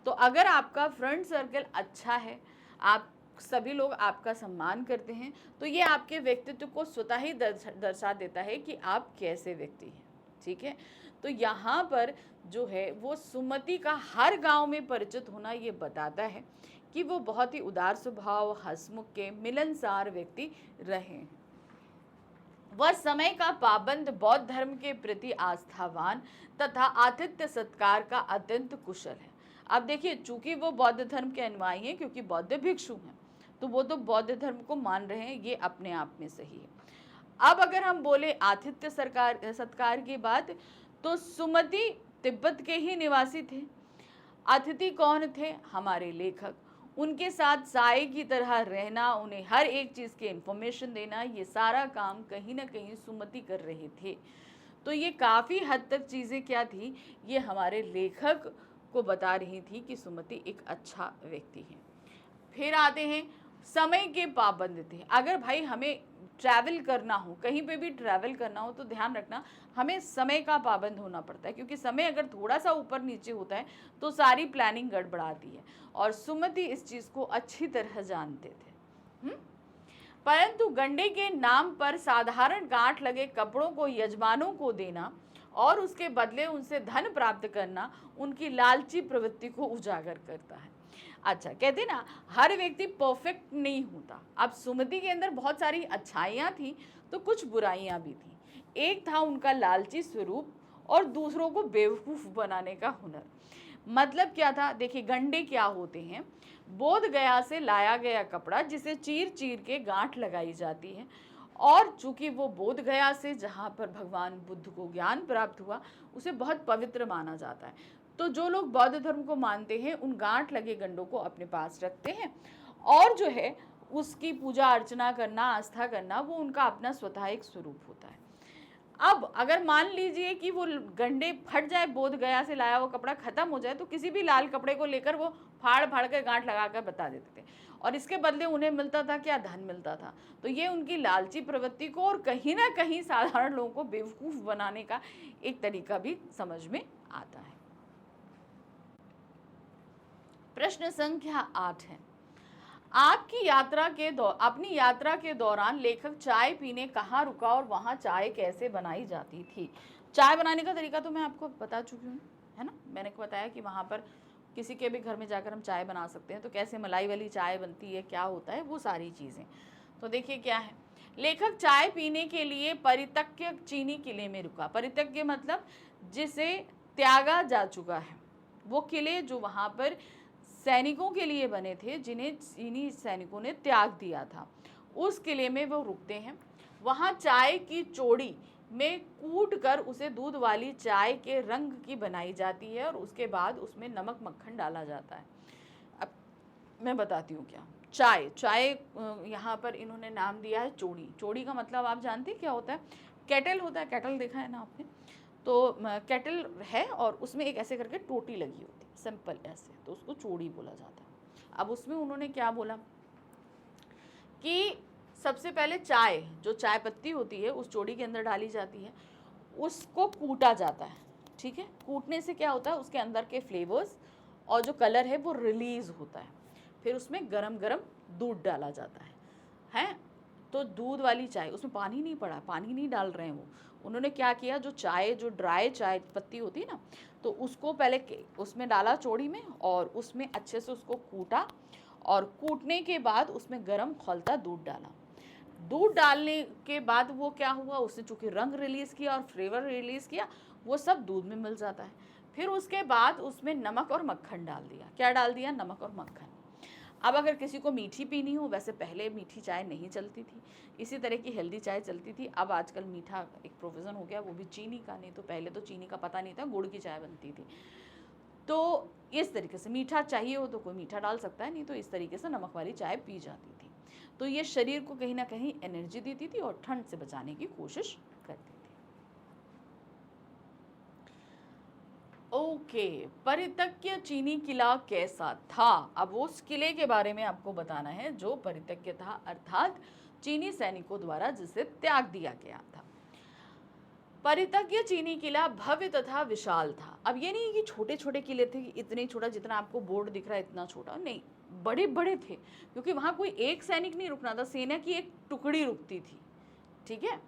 तो अगर आपका फ्रेंड सर्कल अच्छा है, आप सभी लोग आपका सम्मान करते हैं, तो ये आपके व्यक्तित्व को स्वतः ही दर्शा देता है कि आप कैसे व्यक्ति हैं, ठीक है। तो यहाँ पर जो है वो सुमति का हर गांव में परिचित होना ये बताता है कि वो बहुत ही उदार स्वभाव, हंसमुख के मिलनसार व्यक्ति रहे। वह समय का पाबंद, बौद्ध धर्म के प्रति आस्थावान तथा आतिथ्य सत्कार का अत्यंत कुशल है। अब देखिए, चूंकि वो बौद्ध धर्म के अनुयायी हैं, क्योंकि बौद्ध भिक्षु हैं, तो वो तो बौद्ध धर्म को मान रहे हैं, ये अपने आप में सही है। अब अगर हम बोले आतिथ्य सत्कार की बात, तो सुमति तिब्बत के ही निवासी थे अतिथि कौन थे? हमारे लेखक। उनके साथ साए की तरह रहना, उन्हें हर एक चीज़ की इंफॉर्मेशन देना, ये सारा काम कहीं ना कहीं सुमति कर रहे थे। तो ये काफ़ी हद तक चीज़ें क्या थी, ये हमारे लेखक को बता रही थी कि सुमति एक अच्छा व्यक्ति है। फिर आते हैं, समय के पाबंद थे। अगर भाई हमें ट्रैवल करना हो, कहीं पे भी ट्रैवल करना हो, तो ध्यान रखना हमें समय का पाबंद होना पड़ता है, क्योंकि समय अगर थोड़ा सा ऊपर नीचे होता है तो सारी प्लानिंग गड़बड़ाती है, और सुमति इस चीज़ को अच्छी तरह जानते थे। परंतु गंडे के नाम पर साधारण गांठ लगे कपड़ों को यजमानों को देना और उसके बदले उनसे धन प्राप्त करना उनकी लालची प्रवृत्ति को उजागर करता है। अच्छा, कहते ना हर व्यक्ति परफेक्ट नहीं होता। अब सुमति के अंदर बहुत सारी अच्छाइयाँ थी तो कुछ बुराइयाँ भी थी। एक था उनका लालची स्वरूप और दूसरों को बेवकूफ़ बनाने का हुनर। मतलब क्या था? देखिए, गंडे क्या होते हैं? बोध गया से लाया गया कपड़ा जिसे चीर चीर के गांठ लगाई जाती है, और चूंकि वो बोध गया से, जहाँ पर भगवान बुद्ध को ज्ञान प्राप्त हुआ, उसे बहुत पवित्र माना जाता है। तो जो लोग बौद्ध धर्म को मानते हैं उन गांठ लगे गंडों को अपने पास रखते हैं, और जो है उसकी पूजा अर्चना करना, आस्था करना, वो उनका अपना स्वतः एक स्वरूप होता है। अब अगर मान लीजिए कि वो गंडे फट जाए, बोध गया से लाया वो कपड़ा खत्म हो जाए, तो किसी भी लाल कपड़े को लेकर वो फाड़ फाड़ कर गांठ लगाकर बता देते थे, और इसके बदले उन्हें मिलता था क्या? धन मिलता था। तो ये उनकी लालची प्रवृत्ति को और कहीं ना कहीं साधारण लोगों को बेवकूफ बनाने का एक तरीका भी समझ में आता है। प्रश्न संख्या 8 है, अपनी यात्रा के दौरान लेखक चाय पीने कहाँ रुका और वहाँ चाय कैसे बनाई जाती थी? चाय बनाने का तरीका तो मैं आपको बता चुकी हूँ, है ना। मैंने बताया कि वहाँ पर किसी के भी घर में जाकर हम चाय बना सकते हैं, तो कैसे मलाई वाली चाय बनती है, क्या होता है, वो सारी चीज़ें। तो देखिए क्या है, लेखक चाय पीने के लिए परित्यक्य चीनी किले में रुका। परित्यक्य मतलब जिसे त्यागा जा चुका है, वो किले जो वहाँ पर सैनिकों के लिए बने थे, जिन्हें चीनी सैनिकों ने त्याग दिया था, उस किले में वो रुकते हैं। वहाँ चाय की चोड़ी में कूट कर उसे दूध वाली चाय के रंग की बनाई जाती है, और उसके बाद उसमें नमक मक्खन डाला जाता है। अब मैं बताती हूँ क्या। चाय यहाँ पर इन्होंने नाम दिया है चोड़ी। चोड़ी का मतलब आप जानते हैं क्या होता है? केटल होता है, केटल देखा है ना आपने? तो केटल है और उसमें एक ऐसे करके टोटी लगी होती है, सिंपल ऐसे, तो उसको चोड़ी बोला जाता है। अब उसमें उन्होंने क्या बोला कि सबसे पहले चाय, जो चाय पत्ती होती है, उस चोड़ी के अंदर डाली जाती है, उसको कूटा जाता है। ठीक है, कूटने से क्या होता है, उसके अंदर के फ्लेवर्स और जो कलर है वो रिलीज होता है। फिर उसमें गरम गरम दूध डाला जाता है। तो दूध वाली चाय, उसमें पानी नहीं पड़ा, पानी नहीं डाल रहे हैं वो। उन्होंने क्या किया, जो ड्राई चाय पत्ती होती है ना, तो उसको पहले उसमें डाला चोड़ी में, और उसमें अच्छे से उसको कूटा, और कूटने के बाद उसमें गरम खौलता दूध डाला। दूध डालने के बाद वो क्या हुआ, उसने चूंकि रंग रिलीज़ किया और फ्लेवर रिलीज़ किया, वो सब दूध में मिल जाता है। फिर उसके बाद उसमें नमक और मक्खन डाल दिया। क्या डाल दिया? नमक और मक्खन। अब अगर किसी को मीठी पीनी हो, वैसे पहले मीठी चाय नहीं चलती थी, इसी तरह की हेल्दी चाय चलती थी। अब आजकल मीठा एक प्रोविज़न हो गया, वो भी चीनी का। नहीं तो पहले तो चीनी का पता नहीं था, गुड़ की चाय बनती थी। तो इस तरीके से मीठा चाहिए हो तो कोई मीठा डाल सकता है, नहीं तो इस तरीके से नमक वाली चाय पी जाती थी। तो ये शरीर को कहीं ना कहीं एनर्जी देती थी और ठंड से बचाने की कोशिश करती थी। ओके, परित्यक्य चीनी किला कैसा था? अब उस किले के बारे में आपको बताना है जो परित्यक्य था, अर्थात चीनी सैनिकों द्वारा जिसे त्याग दिया गया था। परित्यक्य चीनी किला भव्य तथा विशाल था। अब ये नहीं कि छोटे छोटे किले थे, इतने छोटा जितना आपको बोर्ड दिख रहा है इतना छोटा, नहीं, बड़े बड़े थे, क्योंकि वहां कोई एक सैनिक नहीं रुकना था, सेना की एक टुकड़ी रुकती थी। ठीक है,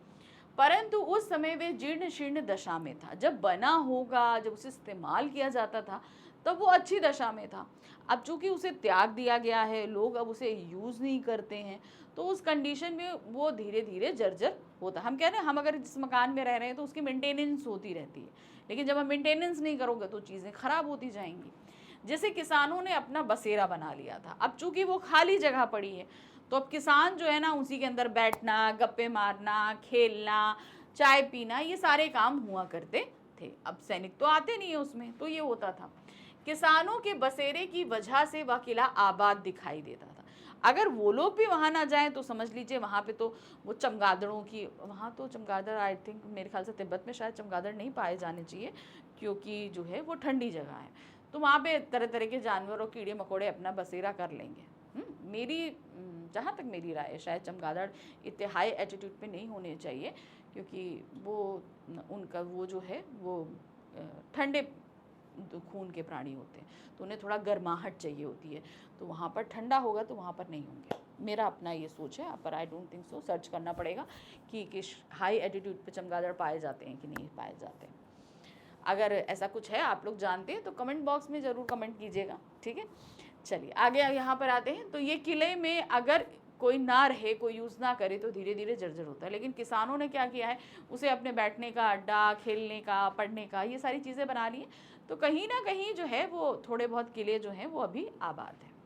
परंतु उस समय वे जीर्ण शीर्ण दशा में था। जब बना होगा, जब उसे इस्तेमाल किया जाता था, तब वो अच्छी दशा में था। अब चूंकि उसे त्याग दिया गया है, लोग अब उसे यूज़ नहीं करते हैं, तो उस कंडीशन में वो धीरे धीरे जर्जर होता। हम कह रहे हैं, हम अगर जिस मकान में रह रहे हैं तो उसकी मेंटेनेंस होती रहती है, लेकिन जब हम मेंटेनेंस नहीं करोगे तो चीज़ें खराब होती जाएंगी। जैसे किसानों ने अपना बसेरा बना लिया था, अब चूंकि वो खाली जगह पड़ी है, तो अब किसान जो है ना, उसी के अंदर बैठना, गप्पे मारना, खेलना, चाय पीना, ये सारे काम हुआ करते थे। अब सैनिक तो आते नहीं है उसमें, तो ये होता था। किसानों के बसेरे की वजह से वह किला आबाद दिखाई देता था। अगर वो लोग भी वहाँ ना जाएं तो समझ लीजिए वहाँ पे तो वो चमगादड़ों की, वहाँ तो चमगादड़ आई थिंक मेरे ख्याल से तिब्बत में शायद चमगादड़ नहीं पाए जाने चाहिए, क्योंकि जो है वो ठंडी जगह है, तो वहाँ पे तरह तरह के जानवर और कीड़े मकोड़े अपना बसेरा कर लेंगे। मेरी जहाँ तक मेरी राय है, शायद चमगादड़ इतने हाई एटीट्यूड पे नहीं होने चाहिए, क्योंकि वो उनका वो जो है वो ठंडे खून के प्राणी होते हैं, तो उन्हें थोड़ा गर्माहट चाहिए होती है, तो वहाँ पर ठंडा होगा तो वहाँ पर नहीं होंगे। मेरा अपना ये सोच है, पर I don't think so, search करना पड़ेगा कि किस हाई एटीट्यूड पे चमगादड़ पाए जाते हैं कि नहीं पाए जाते हैं। अगर ऐसा कुछ है, आप लोग जानते हैं, तो कमेंट बॉक्स में ज़रूर कमेंट कीजिएगा, ठीक है। चलिए आगे यहाँ पर आते हैं। तो ये किले में अगर कोई ना रहे, कोई यूज़ ना करे, तो धीरे धीरे जर्जर होता है। लेकिन किसानों ने क्या किया है, उसे अपने बैठने का अड्डा, खेलने का, पढ़ने का, ये सारी चीज़ें बना ली हैं। तो कहीं ना कहीं जो है वो थोड़े बहुत किले जो हैं वो अभी आबाद हैं।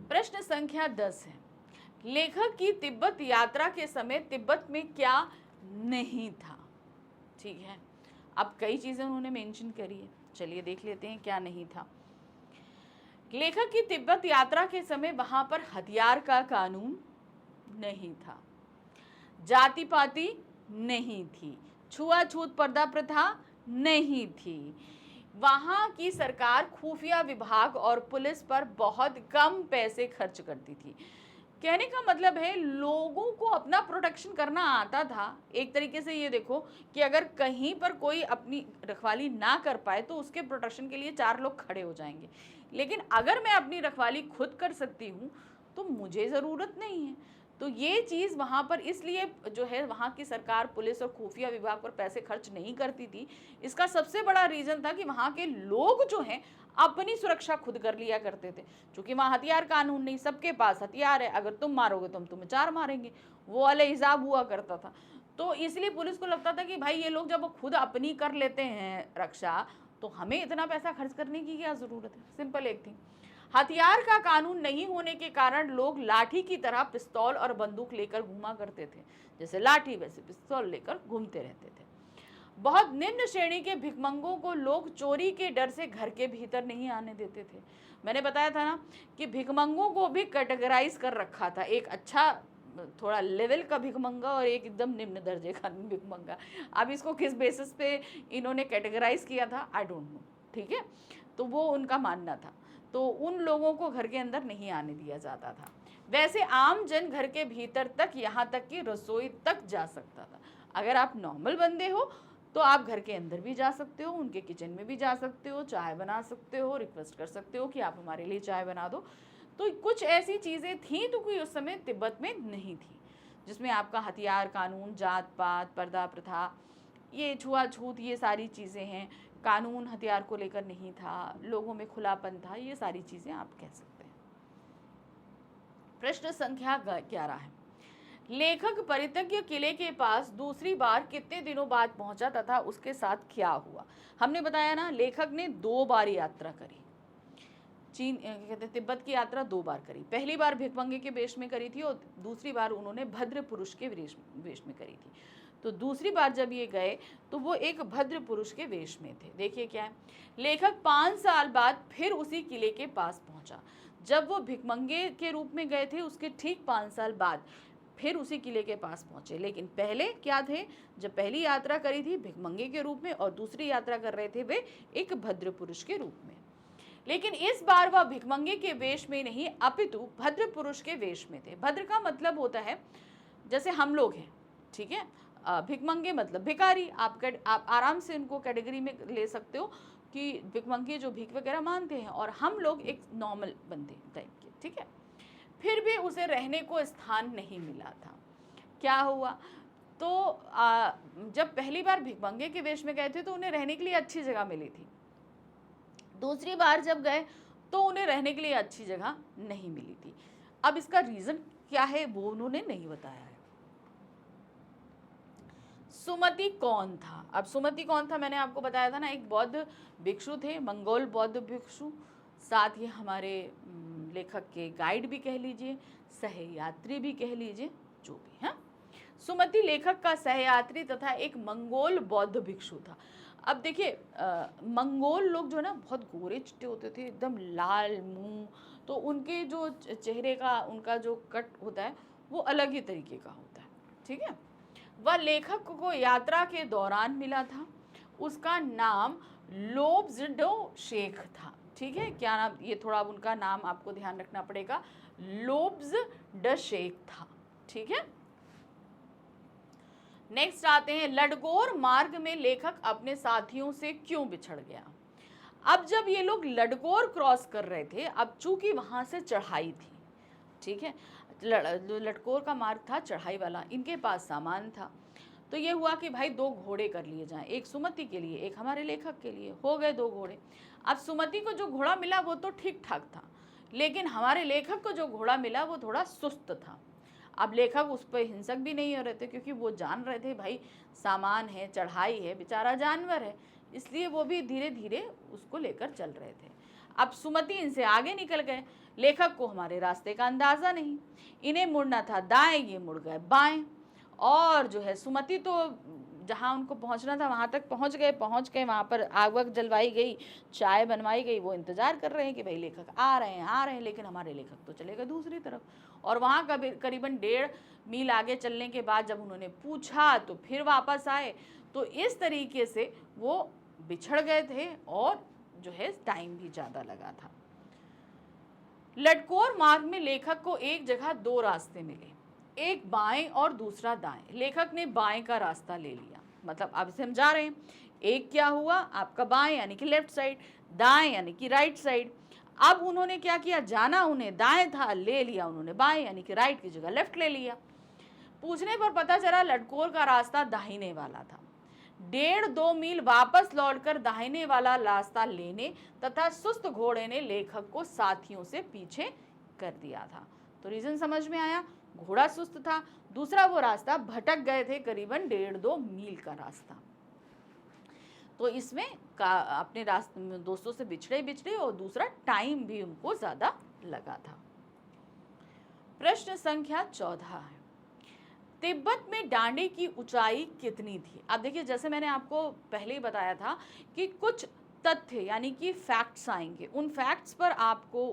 प्रश्न संख्या 10 है, लेखक की तिब्बत यात्रा के समय तिब्बत में क्या नहीं था। ठीक है, अब कई चीज़ें उन्होंने मेंशन करी है, चलिए देख लेते हैं क्या नहीं था। लेखक की तिब्बत यात्रा के समय वहां पर हथियार का कानून नहीं था, जाति पाति नहीं थी, छुआछूत पर्दा प्रथा नहीं थी, वहां की सरकार खुफिया विभाग और पुलिस पर बहुत कम पैसे खर्च करती थी। कहने का मतलब है लोगों को अपना प्रोटेक्शन करना आता था। एक तरीके से ये देखो कि अगर कहीं पर कोई अपनी रखवाली ना कर पाए तो उसके प्रोटेक्शन के लिए 4 लोग खड़े हो जाएंगे, लेकिन अगर मैं अपनी रखवाली खुद कर सकती हूँ तो मुझे ज़रूरत नहीं है। तो ये चीज़ वहाँ पर इसलिए जो है वहाँ की सरकार, पुलिस और खुफिया विभाग पर पैसे खर्च नहीं करती थी। इसका सबसे बड़ा रीज़न था कि वहाँ के लोग जो हैं अपनी सुरक्षा खुद कर लिया करते थे, क्योंकि वहाँ हथियार कानून नहीं, सबके पास हथियार है, अगर तुम मारोगे तो हम तुम्हें 4 मारेंगे, वो वाला हिसाब हुआ करता था। तो इसलिए पुलिस को लगता था कि भाई ये लोग जब खुद अपनी कर लेते हैं रक्षा, तो हमें इतना पैसा खर्च करने की क्या ज़रूरत है। सिंपल एक थी। हथियार का कानून नहीं होने के कारण लोग लाठी की तरह पिस्तौल और बंदूक लेकर घूमा करते थे, जैसे लाठी वैसे पिस्तौल लेकर घूमते रहते थे। बहुत निम्न श्रेणी के भिखमंगों को लोग चोरी के डर से घर के भीतर नहीं आने देते थे। मैंने बताया था ना कि भिखमंगों को भी कैटेगराइज कर रखा था, एक अच्छा थोड़ा लेवल का भिखमंगा और एक एकदम निम्न दर्जे का भिखमंगा। अब इसको किस बेसिस पे इन्होंने कैटेगराइज किया था आई डोंट नो, ठीक है, तो वो उनका मानना था। तो उन लोगों को घर के अंदर नहीं आने दिया जाता था। वैसे आम जन घर के भीतर तक, यहाँ तक कि रसोई तक जा सकता था। अगर आप नॉर्मल बंदे हो तो आप घर के अंदर भी जा सकते हो, उनके किचन में भी जा सकते हो, चाय बना सकते हो, रिक्वेस्ट कर सकते हो कि आप हमारे लिए चाय बना दो। तो कुछ ऐसी चीज़ें थी तो कोई उस समय तिब्बत में नहीं थी, जिसमें आपका हथियार कानून, जात पात, पर्दा प्रथा, ये छुआछूत, ये सारी चीज़ें हैं। कानून हथियार को लेकर नहीं था, लोगों में खुलापन था, ये सारी चीज़ें आप कह सकते हैं। प्रश्न संख्या 11 है, लेखक परित्यज्य किले के पास दूसरी बार कितने दिनों बाद पहुंचा तथा उसके साथ क्या हुआ। हमने बताया ना, लेखक ने 2 बार यात्रा करी, चीन कहते तिब्बत की यात्रा 2 बार करी। पहली बार भिखमंगे के वेश में करी थी और दूसरी बार उन्होंने भद्र पुरुष के वेश में करी थी। तो दूसरी बार जब ये गए तो वो एक भद्र पुरुष के वेश में थे। देखिए क्या है, लेखक 5 साल बाद फिर उसी किले के पास पहुंचा। जब वो भिखमंगे के रूप में गए थे उसके ठीक 5 साल बाद फिर उसी किले के पास पहुंचे। लेकिन पहले क्या थे, जब पहली यात्रा करी थी भिखमंगे के रूप में और दूसरी यात्रा कर रहे थे वे एक भद्र पुरुष के रूप में। लेकिन इस बार वह भिखमंगे के वेश में नहीं अपितु भद्र पुरुष के वेश में थे। भद्र का मतलब होता है जैसे हम लोग हैं, ठीक है, भिखमंगे मतलब भिखारी। आप आराम से उनको कैटेगरी में ले सकते हो कि भिखमंगे जो भीख वगैरह मानते हैं और हम लोग एक नॉर्मल बंदे टाइप के, ठीक है। फिर भी उसे रहने को स्थान नहीं मिला था। क्या हुआ, तो जब पहली बार भिखमंगे के वेश में गए थे तो उन्हें रहने के लिए अच्छी जगह मिली थी। दूसरी बार जब गए तो उन्हें रहने के लिए अच्छी जगह नहीं मिली थी। अब इसका रीज़न क्या है वो उन्होंने नहीं बताया है। सुमति कौन था। अब सुमति कौन था, मैंने आपको बताया था ना, एक बौद्ध भिक्षु थे, मंगोल बौद्ध भिक्षु, साथ ही हमारे लेखक के गाइड भी कह लीजिए, सहयात्री भी कह लीजिए, जो भी है। सुमति लेखक का सहयात्री तथा एक मंगोल बौद्ध भिक्षु था। अब देखिए मंगोल लोग जो है ना बहुत गोरे चिट्टे होते थे, एकदम लाल मुंह, तो उनके जो चेहरे का उनका जो कट होता है वो अलग ही तरीके का होता है, ठीक है। वह लेखक को यात्रा के दौरान मिला था, उसका नाम लोब्ज़डो शेख था, ठीक है। क्या नाम, ये थोड़ा उनका नाम आपको ध्यान रखना पड़ेगा, लोब्ज ड शेख था, ठीक है। नेक्स्ट आते हैं, लडगोर मार्ग में लेखक अपने साथियों से क्यों बिछड़ गया। अब जब ये लोग लडगोर क्रॉस कर रहे थे, अब चूंकि वहां से चढ़ाई थी, ठीक है, लडगोर का मार्ग था चढ़ाई वाला, इनके पास सामान था, तो ये हुआ कि भाई 2 घोड़े कर लिए जाएं, एक सुमति के लिए, एक हमारे लेखक के लिए, हो गए 2 घोड़े। अब सुमति को जो घोड़ा मिला वो तो ठीक ठाक था, लेकिन हमारे लेखक को जो घोड़ा मिला वो थोड़ा सुस्त था। अब लेखक उस पर हिंसक भी नहीं हो रहे थे, क्योंकि वो जान रहे थे भाई सामान है, चढ़ाई है, बेचारा जानवर है, इसलिए वो भी धीरे धीरे उसको लेकर चल रहे थे। अब सुमति इनसे आगे निकल गए, लेखक को हमारे रास्ते का अंदाज़ा नहीं, इन्हें मुड़ना था दाएं, ये मुड़ गए बाएं, और जो है सुमति तो जहाँ उनको पहुँचना था वहाँ तक पहुँच गए, वहाँ पर आग वग जलवाई गई, चाय बनवाई गई, वो इंतज़ार कर रहे हैं कि भाई लेखक आ रहे हैं, लेकिन हमारे लेखक तो चले गए दूसरी तरफ। और वहाँ करीबन 1.5 मील आगे चलने के बाद जब उन्होंने पूछा तो फिर वापस आए, तो इस तरीके से वो बिछड़ गए थे और जो है टाइम भी ज़्यादा लगा था। लडकोर मार्ग में लेखक को एक जगह 2 रास्ते मिले, एक बाएं और दूसरा दाएं। लेखक ने बाएं का रास्ता ले लिया, मतलब अब से हम जा रहे हैं, एक क्या हुआ आपका बाएं यानी कि लेफ्ट साइड, दाएं यानी कि राइट साइड। अब उन्होंने क्या किया, जाना उन्हें दाएं था, ले लिया उन्होंने बाएं यानी कि राइट की जगह लेफ्ट ले लिया। पूछने पर पता चला लडकोर का रास्ता दाहिने वाला था। 1.5-2 मील वापस लौटकर दाहिने वाला रास्ता लेने तथा सुस्त घोड़े ने लेखक को साथियों से पीछे कर दिया था। तो रीजन समझ में आया, घोड़ा सुस्त था, दूसरा वो रास्ता भटक गए थे, करीबन 1.5-2 मील का रास्ता। तो इसमें अपने रास्ते दोस्तों से बिछड़े और दूसरा टाइम भी उनको ज्यादा लगा था। प्रश्न संख्या 14 है, तिब्बत में डांडे की ऊंचाई कितनी थी। अब देखिए, जैसे मैंने आपको पहले ही बताया था कि कुछ तथ्य यानी कि फैक्ट्स आएंगे, उन फैक्ट्स पर आपको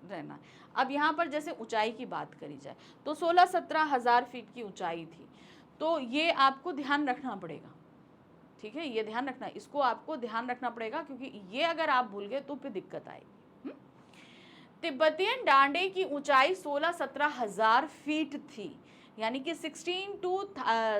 रहना। अब यहाँ पर जैसे ऊंचाई की बात करी जाए तो 16-17 हज़ार फीट की ऊंचाई थी, तो ये आपको ध्यान रखना पड़ेगा, ठीक है, ये ध्यान रखना, इसको आपको ध्यान रखना पड़ेगा, क्योंकि ये अगर आप भूल गए तो फिर दिक्कत आएगी। तिब्बतियन डांडे की ऊंचाई 16-17 हज़ार फीट थी, यानी कि 16 to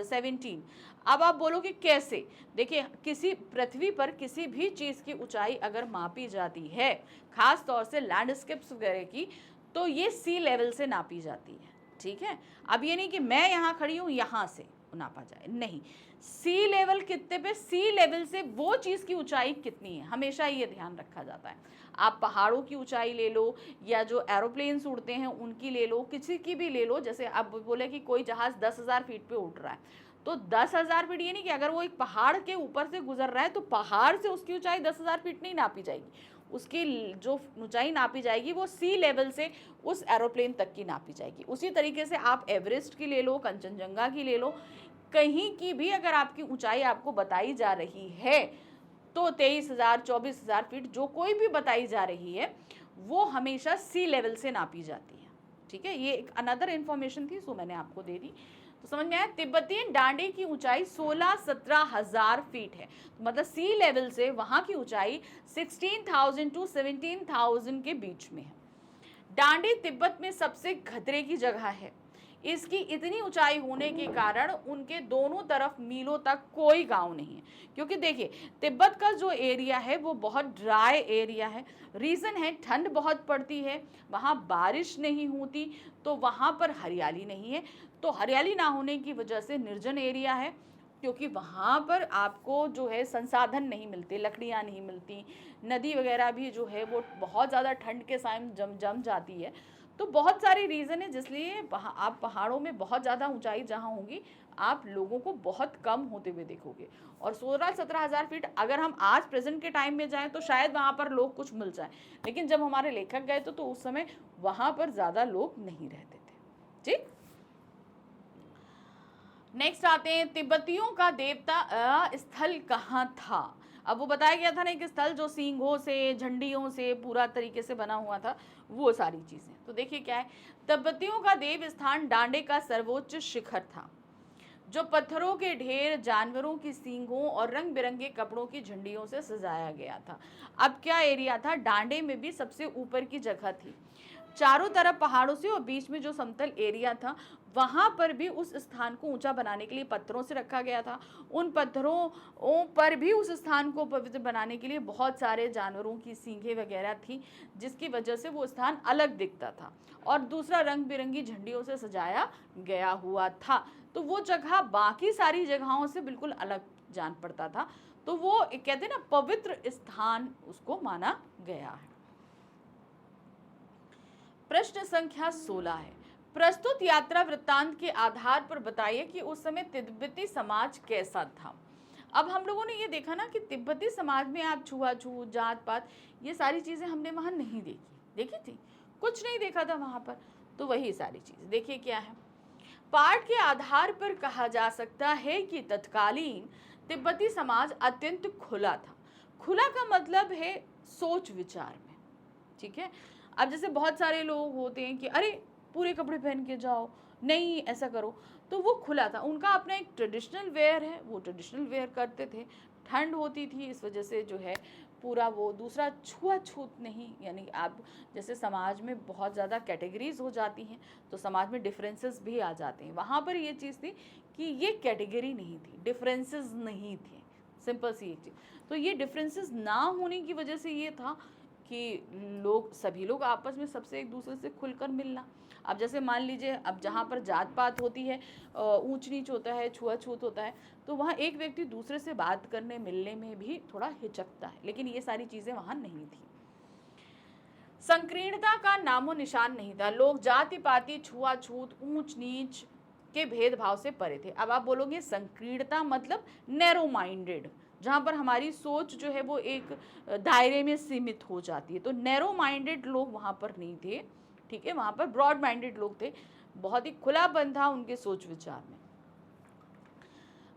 17। अब आप बोलोगे कैसे, देखिए किसी पृथ्वी पर किसी भी चीज़ की ऊंचाई अगर मापी जाती है, खास तौर से लैंडस्केप्स वगैरह की, तो ये सी लेवल से नापी जाती है, ठीक है। अब ये नहीं कि मैं यहाँ खड़ी हूँ यहाँ से नापा जाए, नहीं, सी लेवल कितने पे, सी लेवल से वो चीज़ की ऊंचाई कितनी है, हमेशा ये ध्यान रखा जाता है। आप पहाड़ों की ऊंचाई ले लो या जो एरोप्लेन्स उड़ते हैं उनकी ले लो, किसी की भी ले लो। जैसे आप बोले कि कोई जहाज़ 10,000 फीट पे उड़ रहा है, तो 10,000 फीट, ये नहीं कि अगर वो एक पहाड़ के ऊपर से गुजर रहा है तो पहाड़ से उसकी ऊंचाई 10,000 फीट नहीं नापी जाएगी, उसकी जो ऊंचाई नापी जाएगी वो सी लेवल से उस एरोप्लेन तक की नापी जाएगी। उसी तरीके से आप एवरेस्ट की ले लो, कंचनजंगा की ले लो, कहीं की भी अगर आपकी ऊंचाई आपको बताई जा रही है तो 23,000 24,000 फीट जो कोई भी बताई जा रही है वो हमेशा सी लेवल से नापी जाती है, ठीक है। ये एक अनदर इंफॉर्मेशन थी, सो मैंने आपको दे दी, तो समझ में आया। तिब्बतियन डांडे की ऊंचाई 16-17 हज़ार फीट है, तो मतलब सी लेवल से वहां की ऊंचाई 16,000 to 17,000 के बीच में है। डांडे तिब्बत में सबसे खतरे की जगह है, इसकी इतनी ऊंचाई होने के कारण उनके दोनों तरफ मीलों तक कोई गांव नहीं है, क्योंकि देखिए तिब्बत का जो एरिया है वो बहुत ड्राई एरिया है। रीज़न है ठंड बहुत पड़ती है, वहाँ बारिश नहीं होती, तो वहाँ पर हरियाली नहीं है, तो हरियाली ना होने की वजह से निर्जन एरिया है, क्योंकि वहाँ पर आपको जो है संसाधन नहीं मिलते, लकड़ियाँ नहीं मिलती, नदी वगैरह भी जो है वो बहुत ज़्यादा ठंड के टाइम जम जाती है। तो बहुत सारी रीज़न है जिसलिए आप पहाड़ों में बहुत ज़्यादा ऊंचाई जहाँ होगी आप लोगों को बहुत कम होते हुए देखोगे। और 16-17 हज़ार फीट अगर हम आज प्रेजेंट के टाइम में जाएं तो शायद वहाँ पर लोग कुछ मिल जाए, लेकिन जब हमारे लेखक गए तो उस समय वहाँ पर ज़्यादा लोग नहीं रहते थे, ठीक। नेक्स्ट आते हैं, तिब्बतियों का देवता स्थल कहाँ था। अब वो बताया गया था ना कि स्थल जो सींगों से, झंडियों से पूरा तरीके से बना हुआ था, वो सारी चीजें। तो देखिए क्या है, तिब्बतियों का देव स्थान डांडे का सर्वोच्च शिखर था, जो पत्थरों के ढेर, जानवरों की सींगों और रंग बिरंगे कपड़ों की झंडियों से सजाया गया था। अब क्या एरिया था, डांडे में भी सबसे ऊपर की जगह थी, चारों तरफ पहाड़ों से, और बीच में जो समतल एरिया था वहां पर भी उस स्थान को ऊंचा बनाने के लिए पत्थरों से रखा गया था। उन पत्थरों पर भी उस स्थान को पवित्र बनाने के लिए बहुत सारे जानवरों की सींगें वगैरह थी, जिसकी वजह से वो स्थान अलग दिखता था। और दूसरा, रंग बिरंगी झंडियों से सजाया गया हुआ था, तो वो जगह बाकी सारी जगहों से बिल्कुल अलग जान पड़ता था। तो वो कहते हैं ना, पवित्र स्थान उसको माना गया है। प्रश्न संख्या 16 है, प्रस्तुत यात्रा वृत्तांत के आधार पर बताइए कि उस समय तिब्बती समाज कैसा था। अब हम लोगों ने ये देखा ना कि तिब्बती समाज में आप छुआछूत, जात पात, ये सारी चीजें हमने वहां नहीं देखी थी, कुछ नहीं देखा था वहां पर। तो वही सारी चीज देखिए क्या है, पाठ के आधार पर कहा जा सकता है कि तत्कालीन तिब्बती समाज अत्यंत खुला था। खुला का मतलब है सोच विचार में, ठीक है। अब जैसे बहुत सारे लोग होते हैं कि अरे पूरे कपड़े पहन के जाओ, नहीं ऐसा करो, तो वो खुला था। उनका अपना एक ट्रेडिशनल वेयर है, वो ट्रेडिशनल वेयर करते थे। ठंड होती थी, इस वजह से जो है पूरा वो, दूसरा छुआछूत नहीं, यानी आप जैसे समाज में बहुत ज़्यादा कैटेगरीज हो जाती हैं तो समाज में डिफरेंसेस भी आ जाते हैं, वहाँ पर ये चीज़ थी कि ये कैटेगरी नहीं थी, डिफरेंसेस नहीं थे, सिंपल सी एक चीज़। तो ये डिफरेंसेस ना होने की वजह से ये था कि सभी लोग आपस में सबसे एक दूसरे से खुलकर मिलना। अब जैसे मान लीजिए, अब जहाँ पर जात पात होती है, ऊंच नीच होता है, छुआछूत होता है, तो वहाँ एक व्यक्ति दूसरे से बात करने मिलने में भी थोड़ा हिचकता है, लेकिन ये सारी चीज़ें वहाँ नहीं थी। संकीर्णता का नामो निशान नहीं था, लोग जाति पाति, छुआछूत, ऊंच नीच के भेदभाव से परे थे। अब आप बोलोगे संकीर्णता मतलब नैरो माइंडेड, जहाँ पर हमारी सोच जो है वो एक दायरे में सीमित हो जाती है, तो नैरो माइंडेड लोग वहाँ पर नहीं थे, ठीक है। वहाँ पर ब्रॉड माइंडेड लोग थे, बहुत ही खुलापन था उनके सोच विचार में।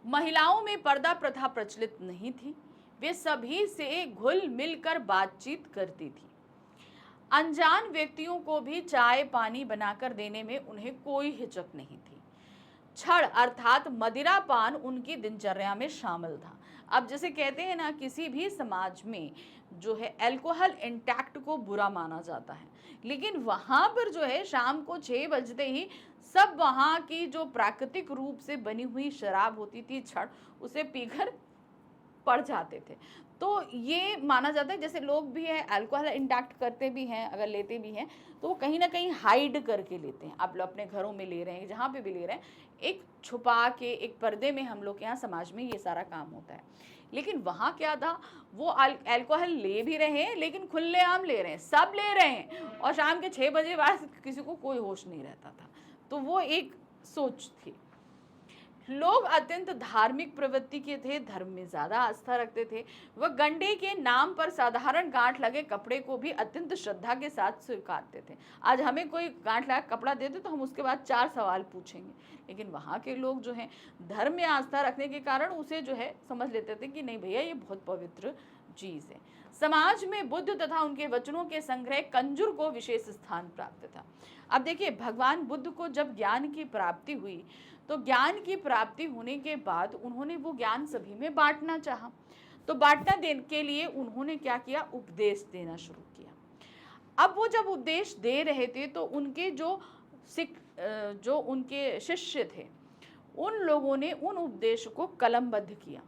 महिलाओं में पर्दा प्रथा प्रचलित नहीं थी, वे सभी से घुल मिलकर बातचीत करती थी। अनजान व्यक्तियों को भी चाय पानी बनाकर देने में उन्हें कोई हिचक नहीं थी। छड़ अर्थात मदिरा पान उनकी दिनचर्या में शामिल था। अब जैसे कहते हैं ना, किसी भी समाज में जो है अल्कोहल इंटैक्ट को बुरा माना जाता है, लेकिन वहाँ पर जो है शाम को 6 बजते ही सब वहाँ की जो प्राकृतिक रूप से बनी हुई शराब होती थी, छड़, उसे पीकर पड़ जाते थे। तो ये माना जाता है, जैसे लोग भी हैं अल्कोहल इंटैक्ट करते भी हैं, अगर लेते भी हैं तो वो कहीं ना कहीं हाइड करके लेते हैं। आप लोग अपने घरों में ले रहे हैं, जहाँ पे भी ले रहे हैं, एक छुपा के, एक पर्दे में हम लोग के यहाँ समाज में ये सारा काम होता है। लेकिन वहाँ क्या था, वो अल्कोहल ले भी रहे हैं लेकिन खुलेआम ले रहे हैं, सब ले रहे हैं, और शाम के 6 बजे बाद किसी को कोई होश नहीं रहता था। तो वो एक सोच थी। लोग अत्यंत धार्मिक प्रवृत्ति के थे, धर्म में ज्यादा आस्था रखते थे। वह गंडे के नाम पर साधारण गांठ लगे कपड़े को भी अत्यंत श्रद्धा के साथ स्वीकारते थे। आज हमें कोई गांठ लगा कपड़ा देते तो हम उसके बाद 4 सवाल पूछेंगे, लेकिन वहाँ के लोग जो है धर्म में आस्था रखने के कारण उसे जो है समझ लेते थे कि नहीं भैया, ये बहुत पवित्र चीज है। समाज में बुद्ध तथा उनके वचनों के संग्रह कंजूर को विशेष स्थान प्राप्त था। अब देखिए, भगवान बुद्ध को जब ज्ञान की प्राप्ति हुई, तो ज्ञान की प्राप्ति होने के बाद उन्होंने वो ज्ञान सभी में बांटना चाहा। तो बांटना देने के लिए उन्होंने क्या किया, उपदेश देना शुरू किया। अब वो जब उपदेश दे रहे थे तो उनके जो उनके शिष्य थे, उन लोगों ने उन उपदेश को कलमबद्ध किया।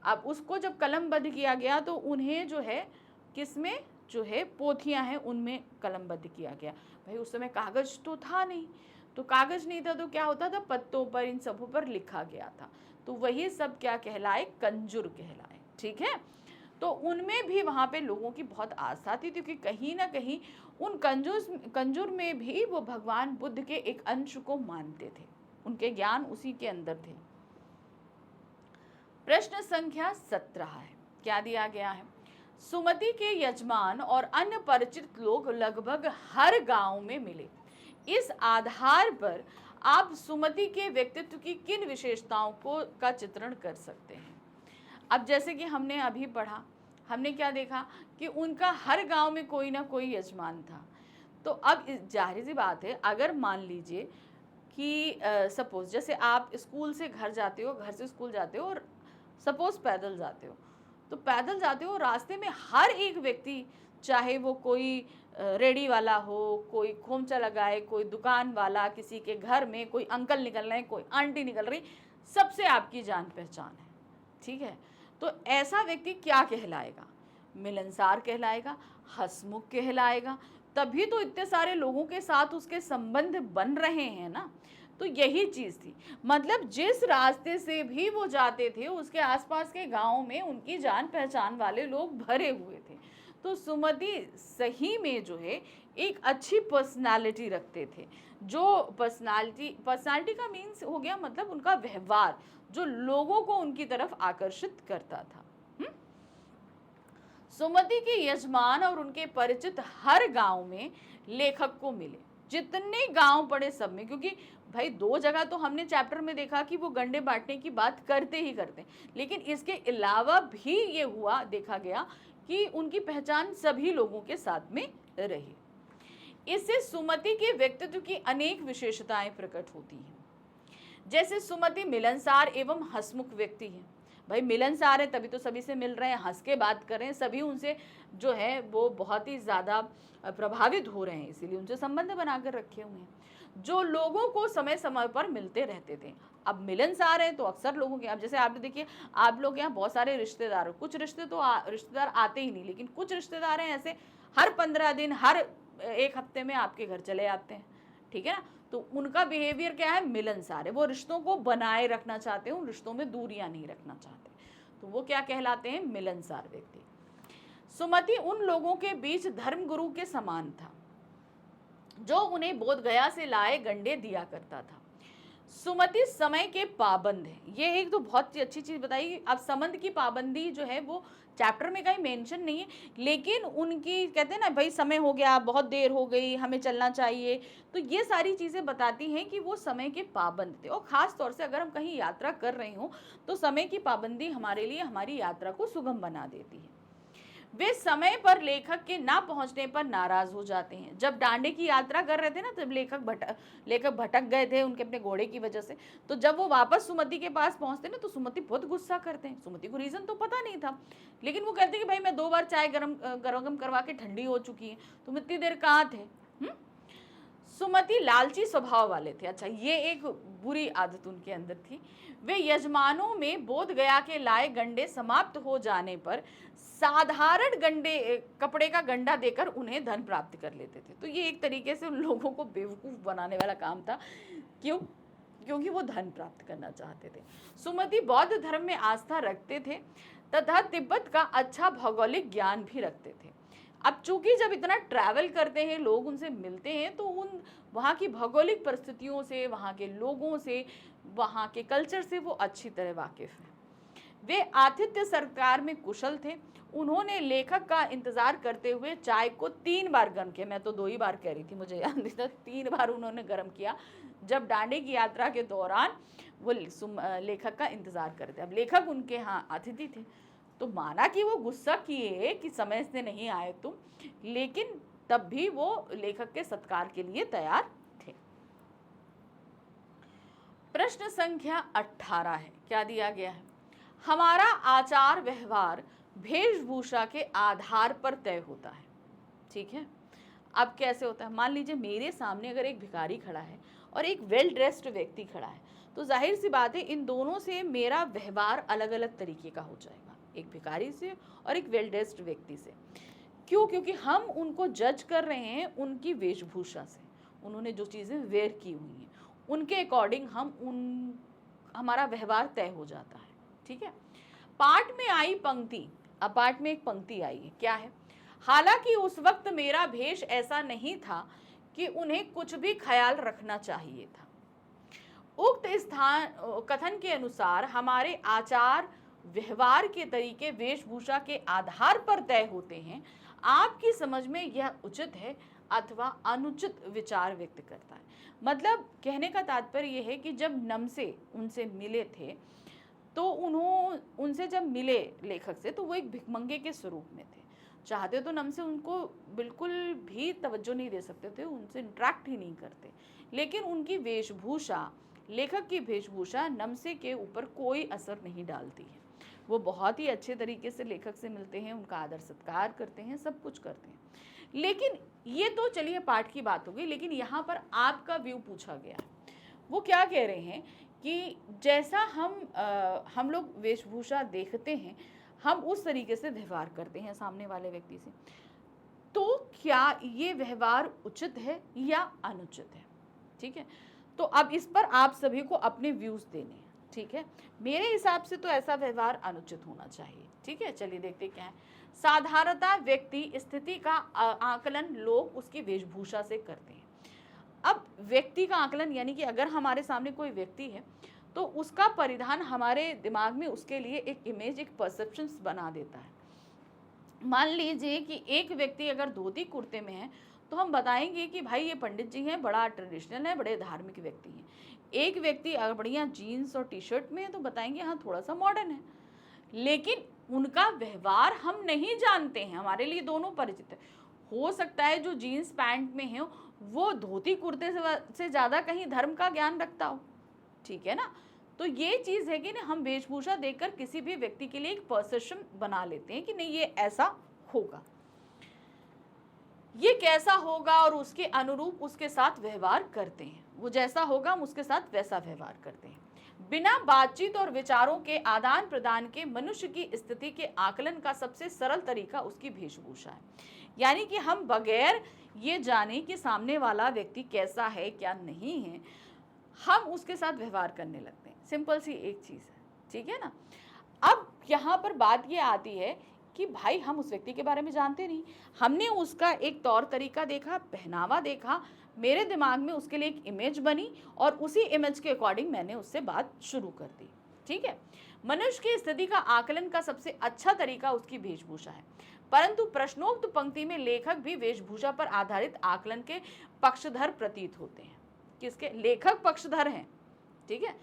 अब उसको जब कलमबद्ध किया गया तो उन्हें जो है किसमें जो है पोथियां हैं उनमें कलमबद्ध किया गया। भाई उस समय कागज तो था नहीं, तो कागज नहीं था तो क्या होता था, पत्तों पर, इन सबों पर लिखा गया था। तो वही सब क्या कहलाए, कंजूर कहलाए, ठीक है। तो उनमें भी वहाँ पे लोगों की बहुत आस्था थी, क्योंकि कहीं ना कहीं उन कंजूर में भी वो भगवान बुद्ध के एक अंश को मानते थे, उनके ज्ञान उसी के अंदर थे। प्रश्न संख्या 17 है, क्या दिया गया है, सुमति के यजमान और अन्य परिचित लोग लगभग हर गांव में मिले। इस आधार पर आप सुमति के व्यक्तित्व की किन विशेषताओं का चित्रण कर सकते हैं। अब जैसे कि हमने अभी पढ़ा, हमने क्या देखा कि उनका हर गांव में कोई ना कोई यजमान था। तो अब जाहिर सी बात है, अगर मान लीजिए कि सपोज जैसे आप स्कूल से घर जाते हो, घर से स्कूल जाते हो और सपोज पैदल जाते हो, तो पैदल जाते हो, रास्ते में हर एक व्यक्ति, चाहे वो कोई रेडी वाला हो, कोई खोमचा लगाए, कोई दुकान वाला, किसी के घर में कोई अंकल निकल रहे हैं, कोई आंटी निकल रही, सबसे आपकी जान पहचान है, ठीक है। तो ऐसा व्यक्ति क्या कहलाएगा? मिलनसार कहलाएगा, हंसमुख कहलाएगा, तभी तो इतने सारे लोगों के साथ उसके संबंध बन रहे हैं ना। तो यही चीज थी, मतलब जिस रास्ते से भी वो जाते थे उसके आसपास के गांव में उनकी जान पहचान वाले लोग भरे हुए थे। तो सुमति सही में जो है एक अच्छी पर्सनालिटी रखते थे। जो पर्सनालिटी का मीन्स हो गया मतलब उनका व्यवहार, जो लोगों को उनकी तरफ आकर्षित करता था। सुमति के यजमान और उनके परिचित हर गांव में लेखक को मिले, जितने गांव पड़े सब में, क्योंकि भाई 2 जगह तो हमने चैप्टर में देखा कि वो गंडे बांटने की बात करते ही करते, लेकिन इसके अलावा भी ये हुआ, देखा गया कि उनकी पहचान सभी लोगों के साथ में रही। इससे सुमति के व्यक्तित्व की अनेक विशेषताएं प्रकट होती हैं। जैसे सुमति मिलनसार एवं हंसमुख व्यक्ति है। भाई मिलनसार है तभी तो सभी से मिल रहे हैं, हंस के बात कर रहे हैं, सभी उनसे जो है वो बहुत ही ज़्यादा प्रभावित हो रहे हैं, इसीलिए उनसे संबंध बनाकर रखे हुए हैं। जो लोगों को समय समय पर मिलते रहते थे। अब मिलनसार है तो अक्सर लोगों के, अब जैसे आप देखिए, आप लोग यहाँ बहुत सारे रिश्तेदार हो, कुछ रिश्तेदार आते ही नहीं, लेकिन कुछ रिश्तेदार हैं ऐसे हर 15 दिन, हर 1 हफ्ते में आपके घर चले आते हैं, ठीक है ना। तो उनका बिहेवियर क्या है? मिलनसार है, वो रिश्तों को बनाए रखना चाहते हैं, उन रिश्तों में दूरियां नहीं रखना चाहते, तो वो क्या कहलाते हैं? मिलनसार व्यक्ति। सुमति उन लोगों के बीच धर्मगुरु के समान था जो उन्हें बोध गया से लाए गंडे दिया करता था। सुमति समय के पाबंद है, ये एक तो बहुत ही अच्छी चीज बताई। अब संबंध की पाबंदी जो है वो चैप्टर में कहीं मेंशन नहीं है, लेकिन उनकी कहते हैं ना भाई समय हो गया, बहुत देर हो गई, हमें चलना चाहिए, तो ये सारी चीज़ें बताती हैं कि वो समय के पाबंद थे। और ख़ास तौर से अगर हम कहीं यात्रा कर रहे हों तो समय की पाबंदी हमारे लिए हमारी यात्रा को सुगम बना देती है। वे समय पर लेखक के ना पहुंचने पर नाराज हो जाते हैं। जब डांडे की यात्रा कर रहे थे ना, तब लेखक भटक गए थे उनके अपने घोड़े की वजह से, तो जब वो वापस सुमति के पास पहुंचते ना तो सुमति बहुत गुस्सा करते हैं। सुमति को रीजन तो पता नहीं था, लेकिन वो कहते हैं कि भाई मैं 2 बार चाय गरम करवा के ठंडी हो चुकी है, तुम इतनी देर कहाँ थे? सुमति लालची स्वभाव वाले थे। अच्छा, ये एक बुरी आदत उनके अंदर थी। वे यजमानों में बोध गया के लाए गंडे समाप्त हो जाने पर साधारण कपड़े का गंडा देकर उन्हें धन प्राप्त कर लेते थे। तो ये एक तरीके से उन लोगों को बेवकूफ बनाने वाला काम था। क्यों? क्योंकि वो धन प्राप्त करना चाहते थे। सुमति बौद्ध धर्म में आस्था रखते थे तथा तिब्बत का अच्छा भौगोलिक ज्ञान भी रखते थे। अब चूंकि जब इतना ट्रैवल करते हैं, लोग उनसे मिलते हैं, तो उन वहाँ की भौगोलिक परिस्थितियों से, वहाँ के लोगों से, वहाँ के कल्चर से वो अच्छी तरह वाकिफ हैं। वे आतिथ्य सत्कार में कुशल थे। उन्होंने लेखक का इंतजार करते हुए चाय को 3 बार गर्म किया। मैं तो 2 ही बार कह रही थी, मुझे याद नहीं था, 3 बार उन्होंने गर्म किया जब डांडे की यात्रा के दौरान वो लेखक का इंतजार करते। अब लेखक उनके यहाँ अतिथि थे, तो माना कि वो गुस्सा किए कि समय से नहीं आए तुम, लेकिन तब भी वो लेखक के सत्कार के लिए तैयार थे। प्रश्न संख्या 18 है, क्या दिया गया है? हमारा आचार व्यवहार वेशभूषा के आधार पर तय होता है, ठीक है। अब कैसे होता है? मान लीजिए मेरे सामने अगर एक भिखारी खड़ा है और एक वेल ड्रेस्ड व्यक्ति खड़ा है, तो जाहिर सी बात है इन दोनों से मेरा व्यवहार अलग अलग तरीके का हो जाएगा, एक भिखारी से और एक वेल ड्रेस्ड व्यक्ति से। क्यों? क्योंकि हम उनको जज कर रहे हैं उनकी वेशभूषा से, उन्होंने जो चीज़ें वेयर की हुई हैं उनके अकॉर्डिंग हमारा व्यवहार तय हो जाता है, ठीक है। पाठ में आई पंक्ति, अब पाठ में एक पंक्ति आई है, क्या है? हालांकि उस वक्त मेरा भेष ऐसा नहीं था कि उन्हें कुछ भी ख्याल रखना चाहिए था। उक्त स्थान कथन के अनुसार हमारे आचार व्यवहार के तरीके वेशभूषा के आधार पर तय होते हैं। आपकी समझ में यह उचित है अथवा अनुचित विचार व्यक्त करता है। मतलब कहने का तात्पर्य यह है कि जब नमसे उनसे मिले थे तो उनसे जब मिले लेखक से, तो वो एक भिखमंगे के स्वरूप में थे। चाहते तो नम से उनको बिल्कुल भी तवज्जो नहीं दे सकते थे, उनसे इंटरेक्ट ही नहीं करते, लेकिन उनकी वेशभूषा, लेखक की वेशभूषा नमसे के ऊपर कोई असर नहीं डालती है। वो बहुत ही अच्छे तरीके से लेखक से मिलते हैं, उनका आदर सत्कार करते हैं, सब कुछ करते हैं। लेकिन ये तो चलिए पाठ की बात हो गई, लेकिन यहाँ पर आपका व्यू पूछा गया है। वो क्या कह रहे हैं कि जैसा हम लोग वेशभूषा देखते हैं, हम उस तरीके से व्यवहार करते हैं सामने वाले व्यक्ति से। तो क्या ये व्यवहार उचित है या अनुचित है? ठीक है, तो अब इस पर आप सभी को अपने व्यूज देने हैं। ठीक है, मेरे हिसाब से तो ऐसा व्यवहार अनुचित होना चाहिए। ठीक है, चलिए देखते क्या है। साधारणतः व्यक्ति स्थिति का आकलन लोग उसकी वेशभूषा से करते हैं। अब व्यक्ति का आकलन यानी कि अगर हमारे सामने कोई व्यक्ति है, तो उसका परिधान हमारे दिमाग में उसके लिए एक इमेज, एक परसेप्शंस बना देता है। मान लीजिए कि एक व्यक्ति अगर धोती कुर्ते में है, तो हम बताएंगे कि भाई ये पंडित जी हैं, बड़ा ट्रेडिशनल है, बड़े धार्मिक व्यक्ति हैं। एक व्यक्ति अगर बढ़िया जीन्स और टी शर्ट में है, तो बताएंगे हाँ थोड़ा सा मॉडर्न है। लेकिन उनका व्यवहार हम नहीं जानते हैं, हमारे लिए दोनों परिचित है। हो सकता है जो जीन्स पैंट में है वो धोती कुर्ते से ज़्यादा कहीं धर्म का ज्ञान रखता हो। ठीक है ना, तो ये चीज़ है कि ना, हम वेशभूषा देखकर किसी भी व्यक्ति के लिए एक परसेप्शन बना लेते हैं कि नहीं ये ऐसा होगा, ये कैसा होगा, और उसके अनुरूप उसके साथ व्यवहार करते हैं। वो जैसा होगा हम उसके साथ वैसा व्यवहार करते हैं। बिना बातचीत और विचारों के आदान प्रदान के मनुष्य की स्थिति के आकलन का सबसे सरल तरीका उसकी वेशभूषा है। यानी कि हम बगैर ये जाने कि सामने वाला व्यक्ति कैसा है क्या नहीं है, हम उसके साथ व्यवहार करने लगते हैं। सिंपल सी एक चीज़ है। ठीक है ना। अब यहाँ पर बात ये आती है कि भाई हम उस व्यक्ति के बारे में जानते नहीं, हमने उसका एक तौर तरीका देखा, पहनावा देखा, मेरे दिमाग में उसके लिए एक इमेज बनी, और उसी इमेज के अकॉर्डिंग मैंने उससे बात शुरू कर दी। ठीक है, मनुष्य की स्थिति का आकलन का सबसे अच्छा तरीका उसकी वेशभूषा है। परंतु प्रश्नोक्त पंक्ति में लेखक भी वेशभूषा पर आधारित आकलन के पक्षधर प्रतीत होते हैं। किसके? लेखक पक्षधर हैं। ठीक है,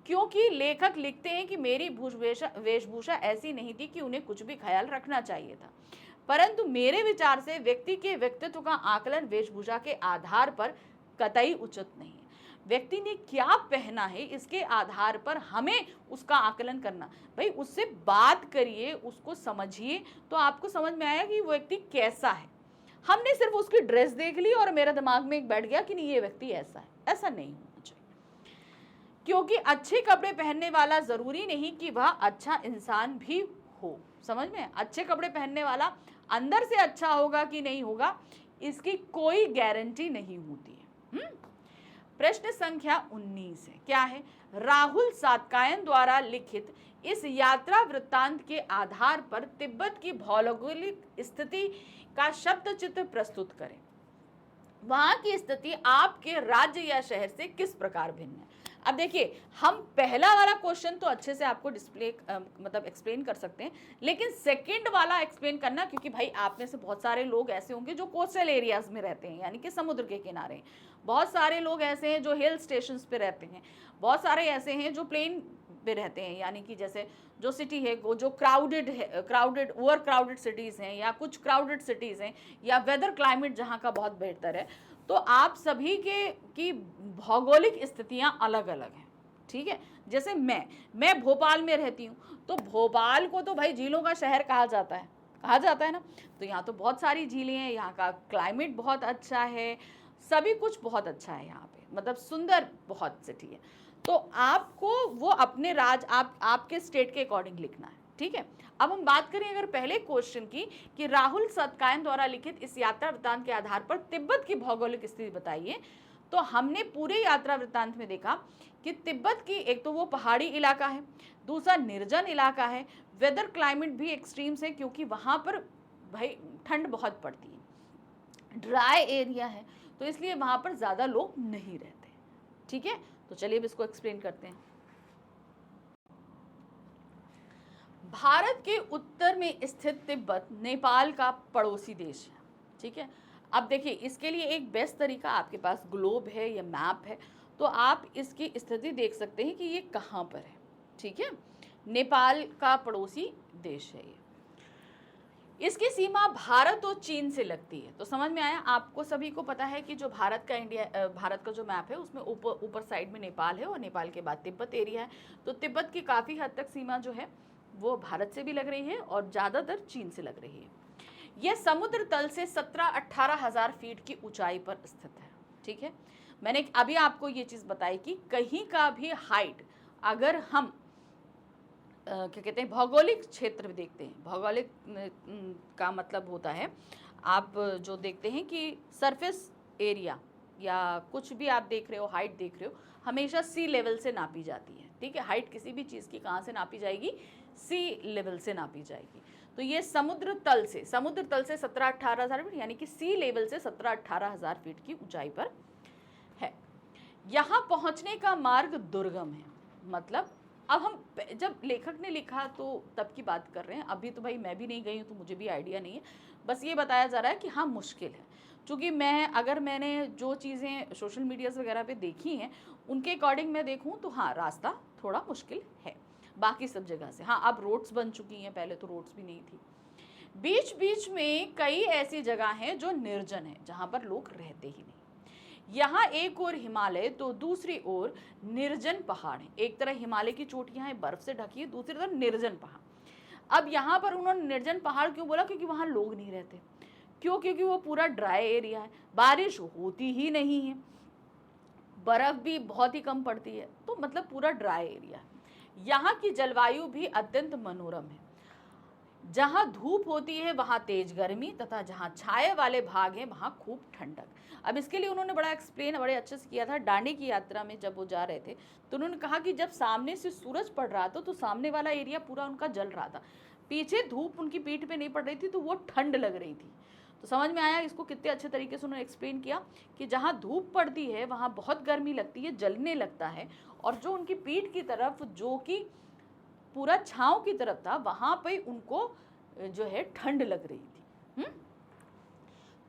क्योंकि लेखक लिखते हैं कि मेरी वेशभूषा ऐसी नहीं थी कि उन्हें कुछ भी ख्याल रखना चाहिए था, परंतु मेरे विचार से व्यक्ति के व्यक्तित्व का आकलन वेशभूषा के आधार पर कतई उचित नहीं है। व्यक्ति ने क्या पहना है इसके आधार पर हमें उसका आकलन करना। भाई उससे बात करिए, उसको समझिए, तो आपको समझ में आया कि वो व्यक्ति कैसा है। हमने सिर्फ उसकी ड्रेस देख ली और मेरा दिमाग में एक बैठ गया कि नहीं ये व्यक्ति ऐसा है। ऐसा नहीं होना चाहिए, क्योंकि अच्छे कपड़े पहनने वाला जरूरी नहीं कि वह अच्छा इंसान भी हो। समझ में? अच्छे कपड़े पहनने वाला अंदर से अच्छा होगा कि नहीं होगा, इसकी कोई गारंटी नहीं होती है। प्रश्न संख्या 19 है। क्या है? राहुल सातकायन द्वारा लिखित इस यात्रा वृत्तांत के आधार पर तिब्बत की भौगोलिक स्थिति का शब्द चित्र प्रस्तुत करें। वहां की स्थिति आपके राज्य या शहर से किस प्रकार भिन्न है? अब देखिए, हम पहला वाला क्वेश्चन तो अच्छे से आपको मतलब एक्सप्लेन कर सकते हैं, लेकिन सेकंड वाला एक्सप्लेन करना, क्योंकि भाई आप में से बहुत सारे लोग ऐसे होंगे जो कोस्टल एरियाज में रहते हैं, यानी कि समुद्र के किनारे। बहुत सारे लोग ऐसे हैं जो हिल स्टेशंस पे रहते हैं, बहुत सारे ऐसे हैं जो प्लेन पे रहते हैं, यानी कि जैसे जो सिटी है वो जो क्राउडेड ओवर क्राउडेड सिटीज़ हैं, या कुछ क्राउडेड सिटीज़ हैं, या वेदर क्लाइमेट जहाँ का बहुत बेहतर है। तो आप सभी की भौगोलिक स्थितियां अलग अलग हैं। ठीक है, जैसे मैं भोपाल में रहती हूँ, तो भोपाल को तो भाई झीलों का शहर कहा जाता है ना। तो यहाँ तो बहुत सारी झीलें हैं, यहाँ का क्लाइमेट बहुत अच्छा है, सभी कुछ बहुत अच्छा है यहाँ पे, मतलब सुंदर बहुत सिटी है। तो आपको वो अपने आपके स्टेट के अकॉर्डिंग लिखना है। ठीक है, अब हम बात करें अगर पहले क्वेश्चन की कि राहुल सातकायन द्वारा लिखित इस यात्रा वृत्तांत के आधार पर तिब्बत की भौगोलिक स्थिति बताइए, तो हमने पूरे यात्रा वृत्तांत में देखा कि तिब्बत की एक तो वो पहाड़ी इलाका है, दूसरा निर्जन इलाका है, वेदर क्लाइमेट भी एक्सट्रीम्स है क्योंकि वहाँ पर भाई ठंड बहुत पड़ती है, ड्राई एरिया है, तो इसलिए वहाँ पर ज़्यादा लोग नहीं रहते। ठीक है, तो चलिए अब इसको एक्सप्लेन करते हैं। भारत के उत्तर में स्थित तिब्बत नेपाल का पड़ोसी देश है। ठीक है, अब देखिए इसके लिए एक बेस्ट तरीका, आपके पास ग्लोब है या मैप है, तो आप इसकी स्थिति देख सकते हैं कि ये कहाँ पर है। ठीक है, नेपाल का पड़ोसी देश है ये। इसकी सीमा भारत और चीन से लगती है। तो समझ में आया। आपको सभी को पता है कि जो भारत का जो मैप है उसमें ऊपर साइड में नेपाल है और नेपाल के बाद तिब्बत एरिया है। तो तिब्बत की काफ़ी हद तक सीमा जो है वो भारत से भी लग रही है और ज़्यादातर चीन से लग रही है। यह समुद्र तल से 17-18 हज़ार फीट की ऊंचाई पर स्थित है। ठीक है, मैंने अभी आपको ये चीज़ बताई कि कहीं का भी हाइट अगर हम क्या कहते हैं भौगोलिक क्षेत्र में देखते हैं, भौगोलिक का मतलब होता है आप जो देखते हैं कि सरफेस एरिया या कुछ भी आप देख रहे हो, हाइट देख रहे हो, हमेशा सी लेवल से नापी जाती है। ठीक है, हाइट किसी भी चीज़ की कहाँ से नापी जाएगी? सी लेवल से नापी जाएगी। तो ये समुद्र तल से 17-18 हज़ार फीट यानी कि सी लेवल से 17-18 हज़ार फीट की ऊंचाई पर है। यहाँ पहुँचने का मार्ग दुर्गम है। मतलब अब हम जब लेखक ने लिखा तो तब की बात कर रहे हैं, अभी तो भाई मैं भी नहीं गई हूँ तो मुझे भी आइडिया नहीं है। बस ये बताया जा रहा है कि हाँ मुश्किल है, क्योंकि मैंने जो चीज़ें सोशल मीडियाज़ वगैरह पे देखी हैं उनके अकॉर्डिंग मैं देखूँ तो हाँ रास्ता थोड़ा मुश्किल है बाकी सब जगह से। हाँ अब रोड्स बन चुकी हैं, पहले तो रोड्स भी नहीं थी। बीच बीच में कई ऐसी जगह हैं जो निर्जन है, जहाँ पर लोग रहते ही नहीं। यहाँ एक ओर हिमालय तो दूसरी ओर निर्जन पहाड़ है। एक तरह हिमालय की चोटियां हैं, बर्फ से ढकी है, दूसरी तरफ निर्जन पहाड़। अब यहाँ पर उन्होंने निर्जन पहाड़ क्यों बोला? क्योंकि वहाँ लोग नहीं रहते। क्यों? क्योंकि वो पूरा ड्राई एरिया है, बारिश होती ही नहीं है, बर्फ भी बहुत ही कम पड़ती है, तो मतलब पूरा ड्राई एरिया है। यहाँ की जलवायु भी अत्यंत मनोरम है। जहाँ धूप होती है वहाँ तेज गर्मी तथा जहाँ छाए वाले भाग हैं वहाँ खूब ठंडक। अब इसके लिए उन्होंने बड़ा एक्सप्लेन बड़े अच्छे से किया था। डांडी की यात्रा में जब वो जा रहे थे तो उन्होंने कहा कि जब सामने से सूरज पड़ रहा था तो सामने वाला एरिया पूरा उनका जल रहा था, पीछे धूप उनकी पीठ पे नहीं पड़ रही थी तो वो ठंड लग रही थी। तो समझ में आया इसको कितने अच्छे तरीके से उन्होंने एक्सप्लेन किया कि जहाँ धूप पड़ती है वहाँ बहुत गर्मी लगती है, जलने लगता है, और जो उनकी पीठ की तरफ जो कि पूरा छाँव की तरफ था वहाँ पे उनको जो है ठंड लग रही थी।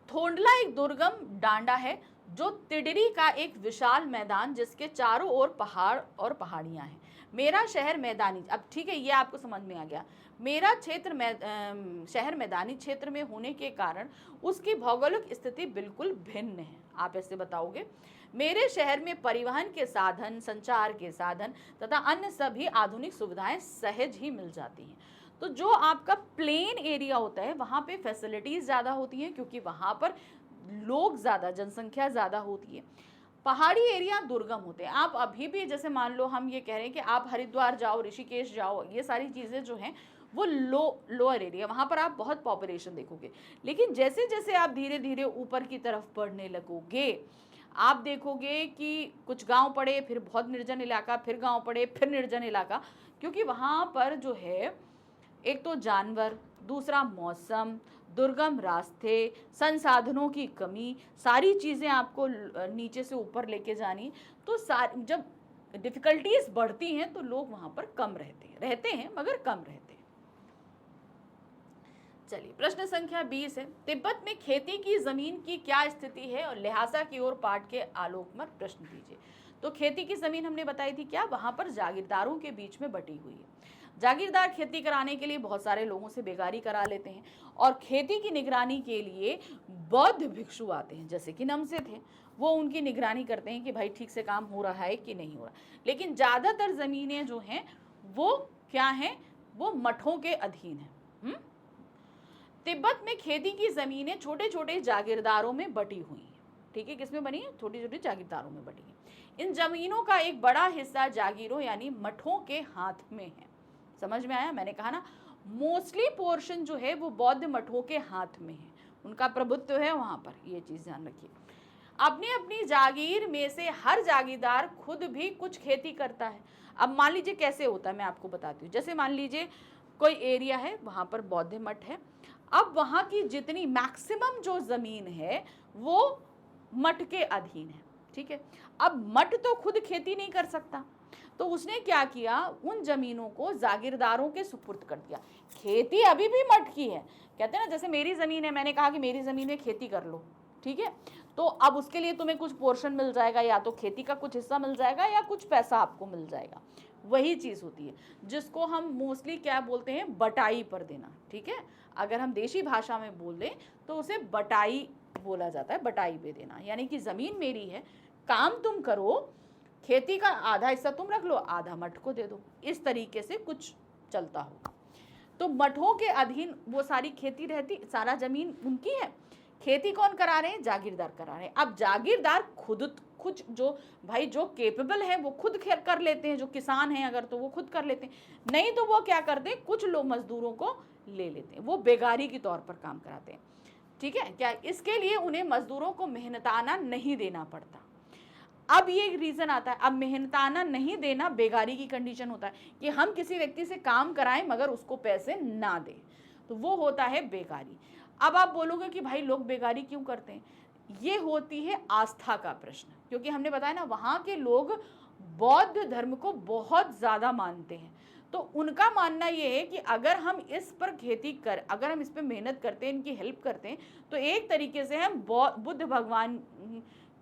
थोंडला एक दुर्गम डांडा है जो तिडरी का एक विशाल मैदान जिसके चारों ओर पहाड़ और पहाड़ियां हैं। मेरा शहर मैदानी, अब ठीक है ये आपको समझ में आ गया। मेरा क्षेत्र शहर मैदानी क्षेत्र में होने के कारण उसकी भौगोलिक स्थिति बिल्कुल भिन्न है। आप ऐसे बताओगे, मेरे शहर में परिवहन के साधन, संचार के साधन तथा अन्य सभी आधुनिक सुविधाएं सहज ही मिल जाती हैं। तो जो आपका प्लेन एरिया होता है वहाँ पे फैसिलिटीज़ ज़्यादा होती हैं क्योंकि वहाँ पर लोग ज़्यादा, जनसंख्या ज़्यादा होती है। पहाड़ी एरिया दुर्गम होते हैं। आप अभी भी जैसे मान लो हम ये कह रहे हैं कि आप हरिद्वार जाओ, ऋषिकेश जाओ, ये सारी चीज़ें जो हैं वो लोअर एरिया, वहाँ पर आप बहुत पॉपुलेशन देखोगे। लेकिन जैसे जैसे आप धीरे धीरे ऊपर की तरफ बढ़ने लगोगे आप देखोगे कि कुछ गांव पड़े, फिर बहुत निर्जन इलाका, फिर गांव पड़े, फिर निर्जन इलाका, क्योंकि वहाँ पर जो है एक तो जानवर, दूसरा मौसम, दुर्गम रास्ते, संसाधनों की कमी, सारी चीज़ें आपको नीचे से ऊपर लेके जानी। तो जब डिफ़िकल्टीज बढ़ती हैं तो लोग वहाँ पर कम रहते हैं मगर कम रहते हैं। चलिए प्रश्न संख्या 20 है, तिब्बत में खेती की ज़मीन की क्या स्थिति है और लिहाजा की ओर पाठ के आलोक में प्रश्न दीजिए। तो खेती की ज़मीन हमने बताई थी क्या, वहाँ पर जागीरदारों के बीच में बटी हुई है। जागीरदार खेती कराने के लिए बहुत सारे लोगों से बेगारी करा लेते हैं और खेती की निगरानी के लिए बौद्ध भिक्षु आते हैं, जैसे कि नमसे थे, वो उनकी निगरानी करते हैं कि भाई ठीक से काम हो रहा है कि नहीं हो रहा। लेकिन ज़्यादातर ज़मीनें जो हैं वो क्या हैं, वो मठों के अधीन हैं। तिब्बत में खेती की ज़मीनें छोटे छोटे जागीरदारों में बटी हुई हैं। ठीक है, किसमें बनी है? छोटी छोटी जागीरदारों में बटी है। इन ज़मीनों का एक बड़ा हिस्सा जागीरों यानी मठों के हाथ में है। समझ में आया? मैंने कहा ना मोस्टली पोर्शन जो है वो बौद्ध मठों के हाथ में है, उनका प्रभुत्व है वहाँ पर, ये चीज़ ध्यान रखिए। अपनी अपनी जागीर में से हर जागीरदार खुद भी कुछ खेती करता है। अब मान लीजिए कैसे होता है मैं आपको बताती हूँ। जैसे मान लीजिए कोई एरिया है, वहाँ पर बौद्ध मठ है, अब वहाँ की जितनी मैक्सिमम जो ज़मीन है वो मठ के अधीन है। ठीक है, अब मठ तो खुद खेती नहीं कर सकता, तो उसने क्या किया, उन जमीनों को जागीरदारों के सुपुर्द कर दिया। खेती अभी भी मठ की है, कहते हैं ना जैसे मेरी ज़मीन है, मैंने कहा कि मेरी ज़मीन में खेती कर लो, ठीक है, तो अब उसके लिए तुम्हें कुछ पोर्शन मिल जाएगा, या तो खेती का कुछ हिस्सा मिल जाएगा या कुछ पैसा आपको मिल जाएगा। वही चीज़ होती है, जिसको हम मोस्टली क्या बोलते हैं, बटाई पर देना। ठीक है, अगर हम देशी भाषा में बोल दें तो उसे बटाई बोला जाता है, बटाई पे देना। यानी कि ज़मीन मेरी है, काम तुम करो, खेती का आधा हिस्सा तुम रख लो, आधा मठ को दे दो। इस तरीके से कुछ चलता होगा। तो मठों के अधीन वो सारी खेती रहती, सारा जमीन उनकी है, खेती कौन करा रहे हैं, जागीरदार करा रहे हैं। अब जागीरदार खुद जो भाई जो केपेबल है वो खुद कर लेते हैं, जो किसान हैं अगर तो वो खुद कर लेते हैं, नहीं तो वो क्या करते हैं, कुछ लोग मजदूरों को ले लेते हैं, वो बेगारी के तौर पर काम कराते हैं। ठीक है, क्या इसके लिए उन्हें मजदूरों को मेहनताना नहीं देना पड़ता। अब ये रीजन आता है, अब मेहनताना नहीं देना बेगारी की कंडीशन होता है कि हम किसी व्यक्ति से काम कराएं मगर उसको पैसे ना दें, तो वो होता है बेगारी। अब आप बोलोगे कि भाई लोग बेगारी क्यों करते हैं, ये होती है आस्था का प्रश्न, क्योंकि हमने बताया ना वहाँ के लोग बौद्ध धर्म को बहुत ज़्यादा मानते हैं। तो उनका मानना ये है कि अगर हम इस पर खेती कर, अगर हम इस पर मेहनत करते हैं, इनकी हेल्प करते हैं, तो एक तरीके से हम बुद्ध भगवान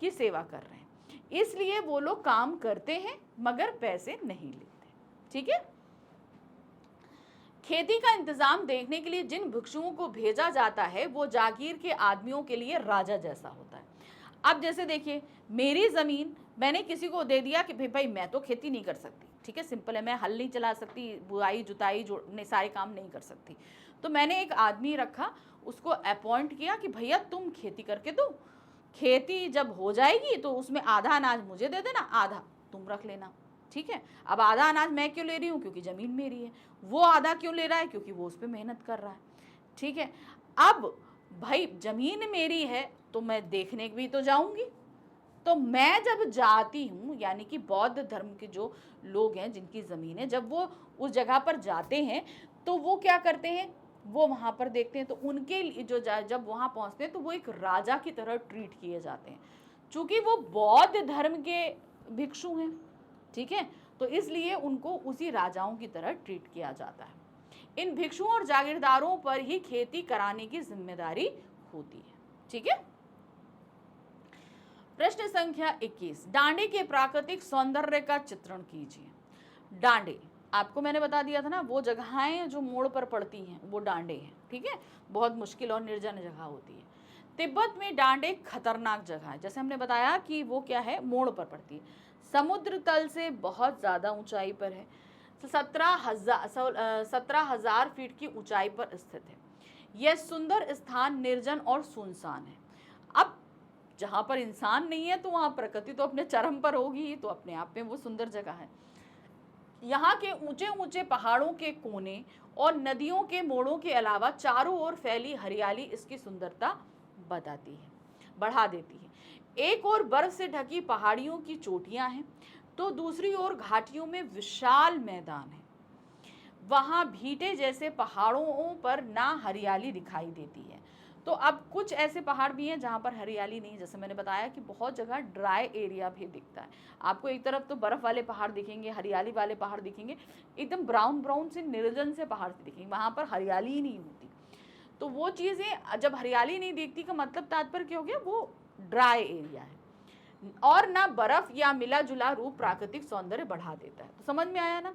की सेवा कर रहे हैं। इसलिए वो लोग काम करते हैं मगर पैसे नहीं लेते। ठीक है, खेती का इंतजाम देखने के लिए जिन भिक्षुओं को भेजा जाता है वो जागीर के आदमियों के लिए राजा जैसा होता है। अब जैसे देखिए, मेरी ज़मीन मैंने किसी को दे दिया कि भाई मैं तो खेती नहीं कर सकती, ठीक है, सिंपल है, मैं हल नहीं चला सकती, बुआई जुताई जोड़ने सारे काम नहीं कर सकती, तो मैंने एक आदमी रखा, उसको अपॉइंट किया कि भैया तुम खेती करके दो, खेती जब हो जाएगी तो उसमें आधा अनाज मुझे दे देना, आधा तुम रख लेना। ठीक है, अब आधा अनाज मैं क्यों ले रही हूँ, क्योंकि ज़मीन मेरी है, वो आधा क्यों ले रहा है, क्योंकि वो उस पर मेहनत कर रहा है। ठीक है, अब भाई ज़मीन मेरी है तो मैं देखने भी तो जाऊंगी, तो मैं जब जाती हूँ, यानी कि बौद्ध धर्म के जो लोग हैं जिनकी ज़मीन है, जब वो उस जगह पर जाते हैं तो वो क्या करते हैं, वो वहाँ पर देखते हैं, तो उनके लिए जो जब वहाँ पहुँचते हैं तो वो एक राजा की तरह ट्रीट किए जाते हैं, चूँकि वो बौद्ध धर्म के भिक्षु हैं। ठीक है, तो इसलिए उनको उसी राजाओं की तरह ट्रीट किया जाता है। इन भिक्षुओं और जागीरदारों पर ही खेती कराने की जिम्मेदारी होती है। ठीक है, प्रश्न संख्या 21, डांडे के प्राकृतिक सौंदर्य का चित्रण कीजिए। डांडे आपको मैंने बता दिया था ना, वो जगहें जो मोड़ पर पड़ती हैं वो डांडे हैं। ठीक है, बहुत मुश्किल और निर्जन जगह होती है। तिब्बत में डांडे खतरनाक जगह है, जैसे हमने बताया कि वो क्या है, मोड़ पर पड़ती है, समुद्र तल से बहुत ज़्यादा ऊंचाई पर है, 17,000 फीट की ऊंचाई पर स्थित है। यह सुंदर स्थान निर्जन और सुनसान है। अब जहाँ पर इंसान नहीं है तो वहाँ प्रकृति तो अपने चरम पर होगी ही, तो अपने आप में वो सुंदर जगह है। यहाँ के ऊंचे ऊंचे पहाड़ों के कोने और नदियों के मोड़ों के अलावा चारों ओर फैली हरियाली इसकी सुंदरता बढ़ा देती है। एक ओर बर्फ से ढकी पहाड़ियों की चोटियां हैं, तो दूसरी ओर घाटियों में विशाल मैदान है। वहाँ भीटे जैसे पहाड़ों पर ना हरियाली दिखाई देती है। तो अब कुछ ऐसे पहाड़ भी हैं जहाँ पर हरियाली नहीं, जैसे मैंने बताया कि बहुत जगह ड्राई एरिया भी दिखता है आपको। एक तरफ तो बर्फ़ वाले पहाड़ दिखेंगे, हरियाली वाले पहाड़ दिखेंगे, एकदम ब्राउन ब्राउन से निर्जन से पहाड़ दिखेंगे, वहाँ पर हरियाली ही नहीं होती। तो वो चीज़ें, जब हरियाली नहीं दिखती का मतलब तात्पर्य क्या हो गया, वो ड्राई एरिया है, और ना बर्फ़ या मिला जुला रूप प्राकृतिक सौंदर्य बढ़ा देता है। तो समझ में आया ना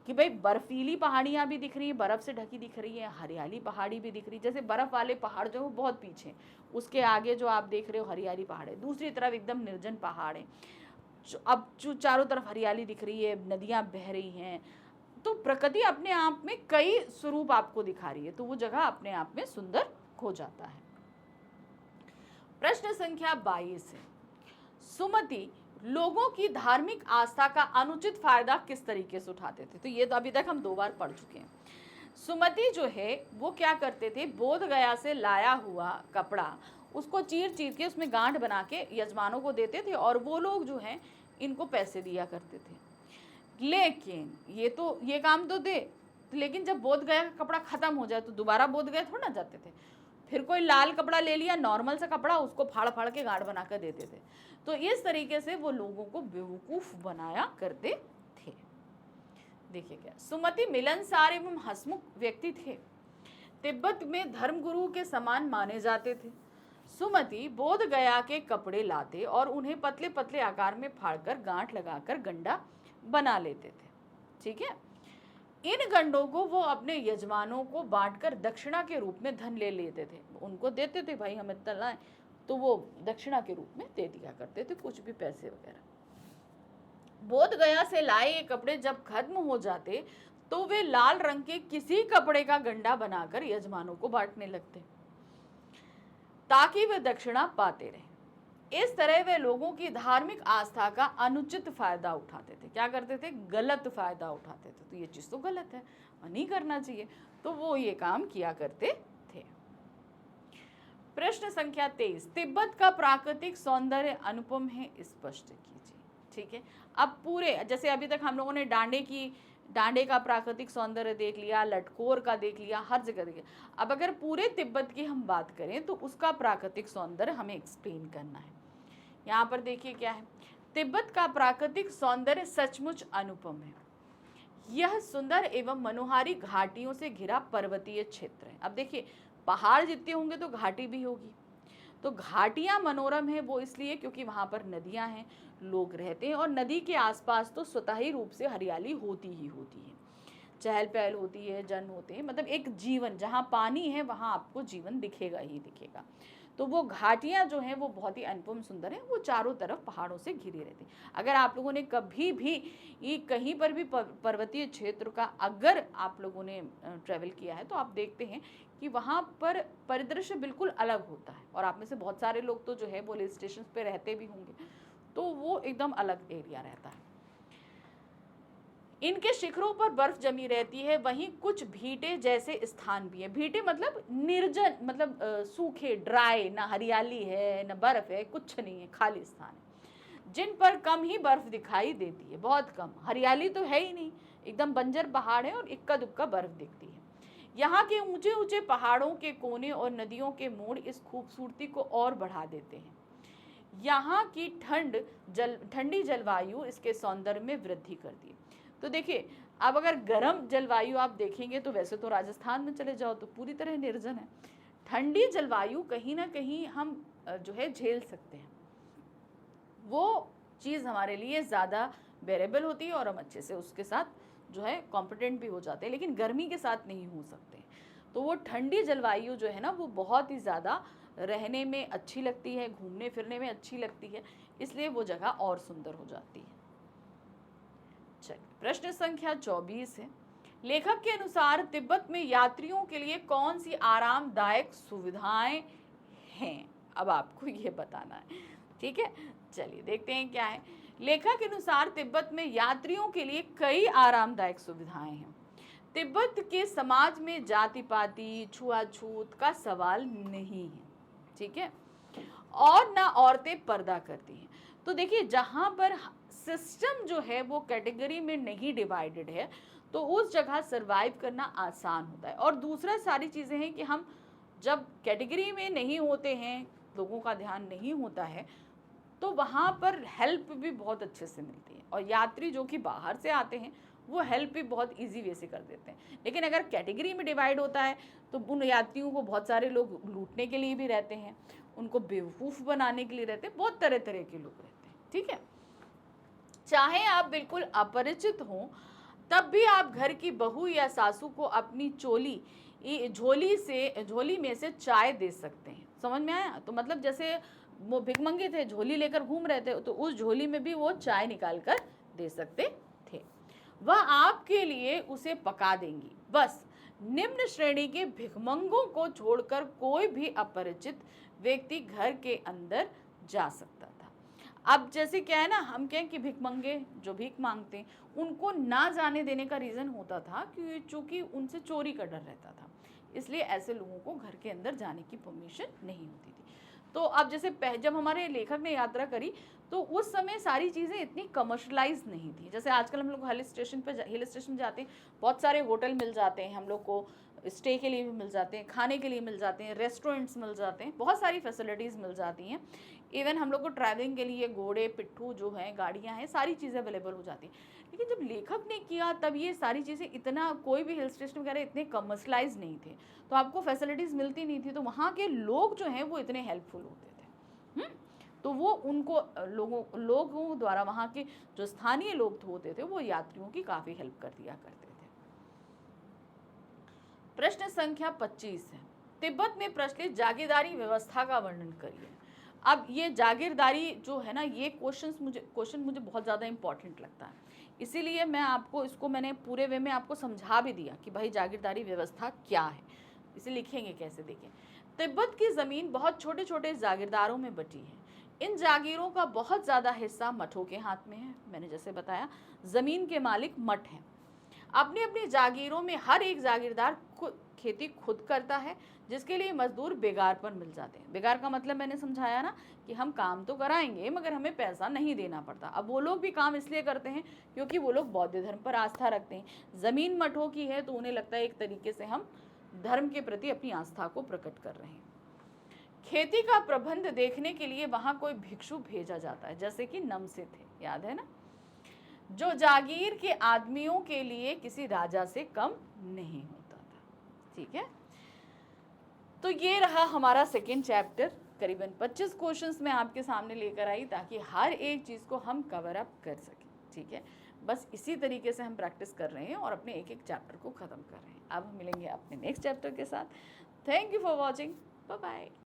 कि भाई बर्फीली पहाड़ियाँ भी दिख रही हैं, बर्फ़ से ढकी दिख रही है, हरियाली पहाड़ी भी दिख रही है। जैसे बर्फ़ वाले पहाड़ जो है बहुत पीछे, उसके आगे जो आप देख रहे हो हरियाली पहाड़ है, दूसरी तरफ एकदम निर्जन पहाड़ है। अब जो चारों तरफ हरियाली दिख रही है, नदियाँ बह रही हैं, तो प्रकृति अपने आप में कई स्वरूप आपको दिखा रही है, तो वो जगह अपने आप में सुंदर हो जाता है। प्रश्न संख्या 22 है, सुमति लोगों की धार्मिक आस्था का अनुचित फायदा किस तरीके से उठाते थे। तो ये तो अभी तक हम 2 बार पढ़ चुके हैं। सुमति जो है वो क्या करते थे, बोध गया से लाया हुआ कपड़ा उसको चीर चीर के उसमें गांठ बना के यजमानों को देते थे, और वो लोग जो हैं इनको पैसे दिया करते थे। लेकिन ये काम तो दे, लेकिन जब बोध गया का कपड़ा खत्म हो जाए तो दोबारा बोध गया थोड़ा ना जाते थे, फिर कोई लाल कपड़ा ले लिया, नॉर्मल सा कपड़ा, उसको फाड़ फाड़ के गांठ बना कर देते थे। तो इस तरीके से वो लोगों को बेवकूफ़ बनाया करते थे। देखिए क्या, सुमति मिलनसार एवं हंसमुख व्यक्ति थे, तिब्बत में धर्मगुरु के समान माने जाते थे। सुमति बोध गया के कपड़े लाते और उन्हें पतले पतले आकार में फाड़कर गांठ लगाकर गंडा बना लेते थे। ठीक है। इन गंडों को वो अपने यजमानों को बांटकर दक्षिणा के रूप में धन ले लेते थे, उनको देते थे भाई हमें इतना लाए, तो वो दक्षिणा के रूप में दे दिया करते थे कुछ भी पैसे वगैरह। बोध गया से लाए ये कपड़े जब खत्म हो जाते तो वे लाल रंग के किसी कपड़े का गंडा बनाकर यजमानों को बांटने लगते ताकि वे दक्षिणा पाते रहे। इस तरह वे लोगों की धार्मिक आस्था का अनुचित फायदा उठाते थे। क्या करते थे? गलत फायदा उठाते थे। तो ये चीज तो गलत है, नहीं करना चाहिए, तो वो ये काम किया करते थे। प्रश्न संख्या 23, तिब्बत का प्राकृतिक सौंदर्य अनुपम है, स्पष्ट कीजिए। ठीक है, अब पूरे जैसे अभी तक हम लोगों ने डांडे का प्राकृतिक सौंदर्य देख लिया, लटकोर का देख लिया, हर जगह देख लिया। अब अगर पूरे तिब्बत की हम बात करें तो उसका प्राकृतिक सौंदर्य हमें एक्सप्लेन करना है। यहाँ पर देखिए क्या है, तिब्बत का प्राकृतिक सौंदर्य सचमुच अनुपम है। यह सुंदर एवं मनोहारी घाटियों से घिरा पर्वतीय क्षेत्र है। अब देखिए, पहाड़ जितने होंगे तो घाटी भी होगी। तो घाटियां मनोरम है वो इसलिए क्योंकि वहां पर नदियां हैं, लोग रहते हैं, और नदी के आसपास तो स्वतः ही रूप से हरियाली होती ही होती है, चहल पहल होती है, जन होते हैं, मतलब एक जीवन, जहाँ पानी है वहाँ आपको जीवन दिखेगा ही दिखेगा। तो वो घाटियाँ जो हैं वो बहुत ही अनुपम सुंदर हैं, वो चारों तरफ पहाड़ों से घिरी रहती। अगर आप लोगों ने कभी भी कहीं पर भी पर्वतीय क्षेत्र का अगर आप लोगों ने ट्रैवल किया है तो आप देखते हैं कि वहाँ पर परिदृश्य बिल्कुल अलग होता है। और आप में से बहुत सारे लोग तो जो है वो हिल स्टेशन पे रहते भी होंगे, तो वो एकदम अलग एरिया रहता है। इनके शिखरों पर बर्फ जमी रहती है, वहीं कुछ भीटे जैसे स्थान भी है। भीटे मतलब निर्जन, मतलब सूखे, ड्राई, ना हरियाली है ना बर्फ है, कुछ नहीं है, खाली स्थान है, जिन पर कम ही बर्फ दिखाई देती है, बहुत कम, हरियाली तो है ही नहीं, एकदम बंजर पहाड़ है और इक्का दुक्का बर्फ दिखती है। यहाँ के ऊंचे ऊंचे पहाड़ों के कोने और नदियों के मोड़ इस खूबसूरती को और बढ़ा देते हैं। यहाँ की ठंडी जलवायु इसके सौंदर्य में वृद्धि करती है। तो देखिए, अब अगर गर्म जलवायु आप देखेंगे तो वैसे तो राजस्थान में चले जाओ तो पूरी तरह निर्जन है। ठंडी जलवायु कहीं ना कहीं हम जो है झेल सकते हैं, वो चीज़ हमारे लिए ज़्यादा बेरेबल होती है और हम अच्छे से उसके साथ जो है कॉम्पिटेंट भी हो जाते हैं, लेकिन गर्मी के साथ नहीं हो सकते। तो वो ठंडी जलवायु जो है ना वो बहुत ही ज़्यादा रहने में अच्छी लगती है, घूमने फिरने में अच्छी लगती है, इसलिए वो जगह और सुंदर हो जाती है। चलिए, प्रश्न संख्या 24 है, लेखक के अनुसार तिब्बत में यात्रियों के लिए कौन सी आरामदायक सुविधाएं हैं? अब आपको ये बताना है। ठीक है, चलिए देखते हैं क्या है। लेखक के अनुसार तिब्बत में यात्रियों के लिए कई आरामदायक सुविधाएं हैं। तिब्बत के समाज में जाति पाति, छुआछूत का सवाल नहीं है। ठीक है, और ना औरतें पर्दा करती हैं। तो देखिए, जहाँ पर सिस्टम जो है वो कैटेगरी में नहीं डिवाइडेड है तो उस जगह सरवाइव करना आसान होता है। और दूसरा सारी चीज़ें हैं कि हम जब कैटेगरी में नहीं होते हैं, लोगों का ध्यान नहीं होता है, तो वहाँ पर हेल्प भी बहुत अच्छे से मिलती है। और यात्री जो कि बाहर से आते हैं वो हेल्प भी बहुत इजी वे से कर देते हैं। लेकिन अगर कैटेगरी में डिवाइड होता है तो उन यात्रियों को बहुत सारे लोग लूटने के लिए भी रहते हैं, उनको बेवकूफ़ बनाने के लिए रहते हैं, बहुत तरह तरह के लोग रहते हैं। ठीक है, चाहे आप बिल्कुल अपरिचित हों तब भी आप घर की बहू या सासू को अपनी झोली में से चाय दे सकते हैं। समझ में आया? तो मतलब जैसे वो भिखमंगे थे, झोली लेकर घूम रहे थे, तो उस झोली में भी वो चाय निकाल कर दे सकते थे। वह आपके लिए उसे पका देंगी। बस निम्न श्रेणी के भिखमंगों को छोड़कर कोई भी अपरिचित व्यक्ति घर के अंदर जा सकता था। अब जैसे क्या है ना, हम कहें कि भिखमंगे जो भीख मांगते हैं उनको ना जाने देने का रीज़न होता था कि चूँकि उनसे चोरी का डर रहता था, इसलिए ऐसे लोगों को घर के अंदर जाने की परमिशन नहीं होती थी। तो अब जैसे जब हमारे लेखक ने यात्रा करी तो उस समय सारी चीज़ें इतनी कमर्शलाइज नहीं थी। जैसे आजकल हम लोग हिल स्टेशन जाते हैं, बहुत सारे होटल मिल जाते हैं, हम लोग को स्टे के लिए भी मिल जाते हैं, खाने के लिए मिल जाते हैं, रेस्टोरेंट्स मिल जाते हैं, बहुत सारी फैसिलिटीज़ मिल जाती हैं। इवन हम लोग को ट्रैवलिंग के लिए घोड़े, पिट्ठू जो हैं, गाड़ियाँ हैं, सारी चीज़ें अवेलेबल हो जाती हैं। लेकिन जब लेखक ने किया तब ये सारी चीज़ें इतना, कोई भी हिल स्टेशन वगैरह इतने कमर्शलाइज नहीं थे, तो आपको फैसिलिटीज़ मिलती नहीं थी, तो वहाँ के लोग जो हैं वो इतने हेल्पफुल होते थे। तो वो उनको लोगों द्वारा, वहाँ के जो स्थानीय लोग होते थे वो यात्रियों की काफ़ी हेल्प कर दिया करते थे। प्रश्न संख्या 25 है, तिब्बत में प्रचलित जागीरदारी व्यवस्था का वर्णन करिए। अब ये जागीरदारी जो है ना, ये क्वेश्चन मुझे बहुत ज़्यादा इंपॉर्टेंट लगता है, इसीलिए मैं आपको इसको मैंने पूरे वे में आपको समझा भी दिया कि भाई जागीरदारी व्यवस्था क्या है। इसे लिखेंगे कैसे, देखें। तिब्बत की ज़मीन बहुत छोटे छोटे जागीरदारों में बटी है। इन जागीरों का बहुत ज़्यादा हिस्सा मठों के हाथ में है। मैंने जैसे बताया, ज़मीन के मालिक मठ हैं। अपनी अपनी जागीरों में हर एक जागीरदार खेती खुद करता है, जिसके लिए मजदूर बेगार पर मिल जाते हैं। बेगार का मतलब मैंने समझाया ना कि हम काम तो कराएंगे मगर हमें पैसा नहीं देना पड़ता। अब वो लोग भी काम इसलिए करते हैं क्योंकि वो लोग बौद्ध धर्म पर आस्था रखते हैं। ज़मीन मठों की है तो उन्हें लगता है एक तरीके से हम धर्म के प्रति अपनी आस्था को प्रकट कर रहे हैं। खेती का प्रबंध देखने के लिए वहां कोई भिक्षु भेजा जाता है, जैसे कि नमसे थे, याद है ना, जो जागीर के आदमियों के लिए किसी राजा से कम नहीं होता था। ठीक है, तो ये रहा हमारा सेकेंड चैप्टर। करीबन 25 क्वेश्चंस मैं आपके सामने लेकर आई ताकि हर एक चीज़ को हम कवर अप कर सकें। ठीक है, बस इसी तरीके से हम प्रैक्टिस कर रहे हैं और अपने एक एक चैप्टर को ख़त्म कर रहे हैं। अब हम मिलेंगे अपने नेक्स्ट चैप्टर के साथ। Thank you for watching, bye bye.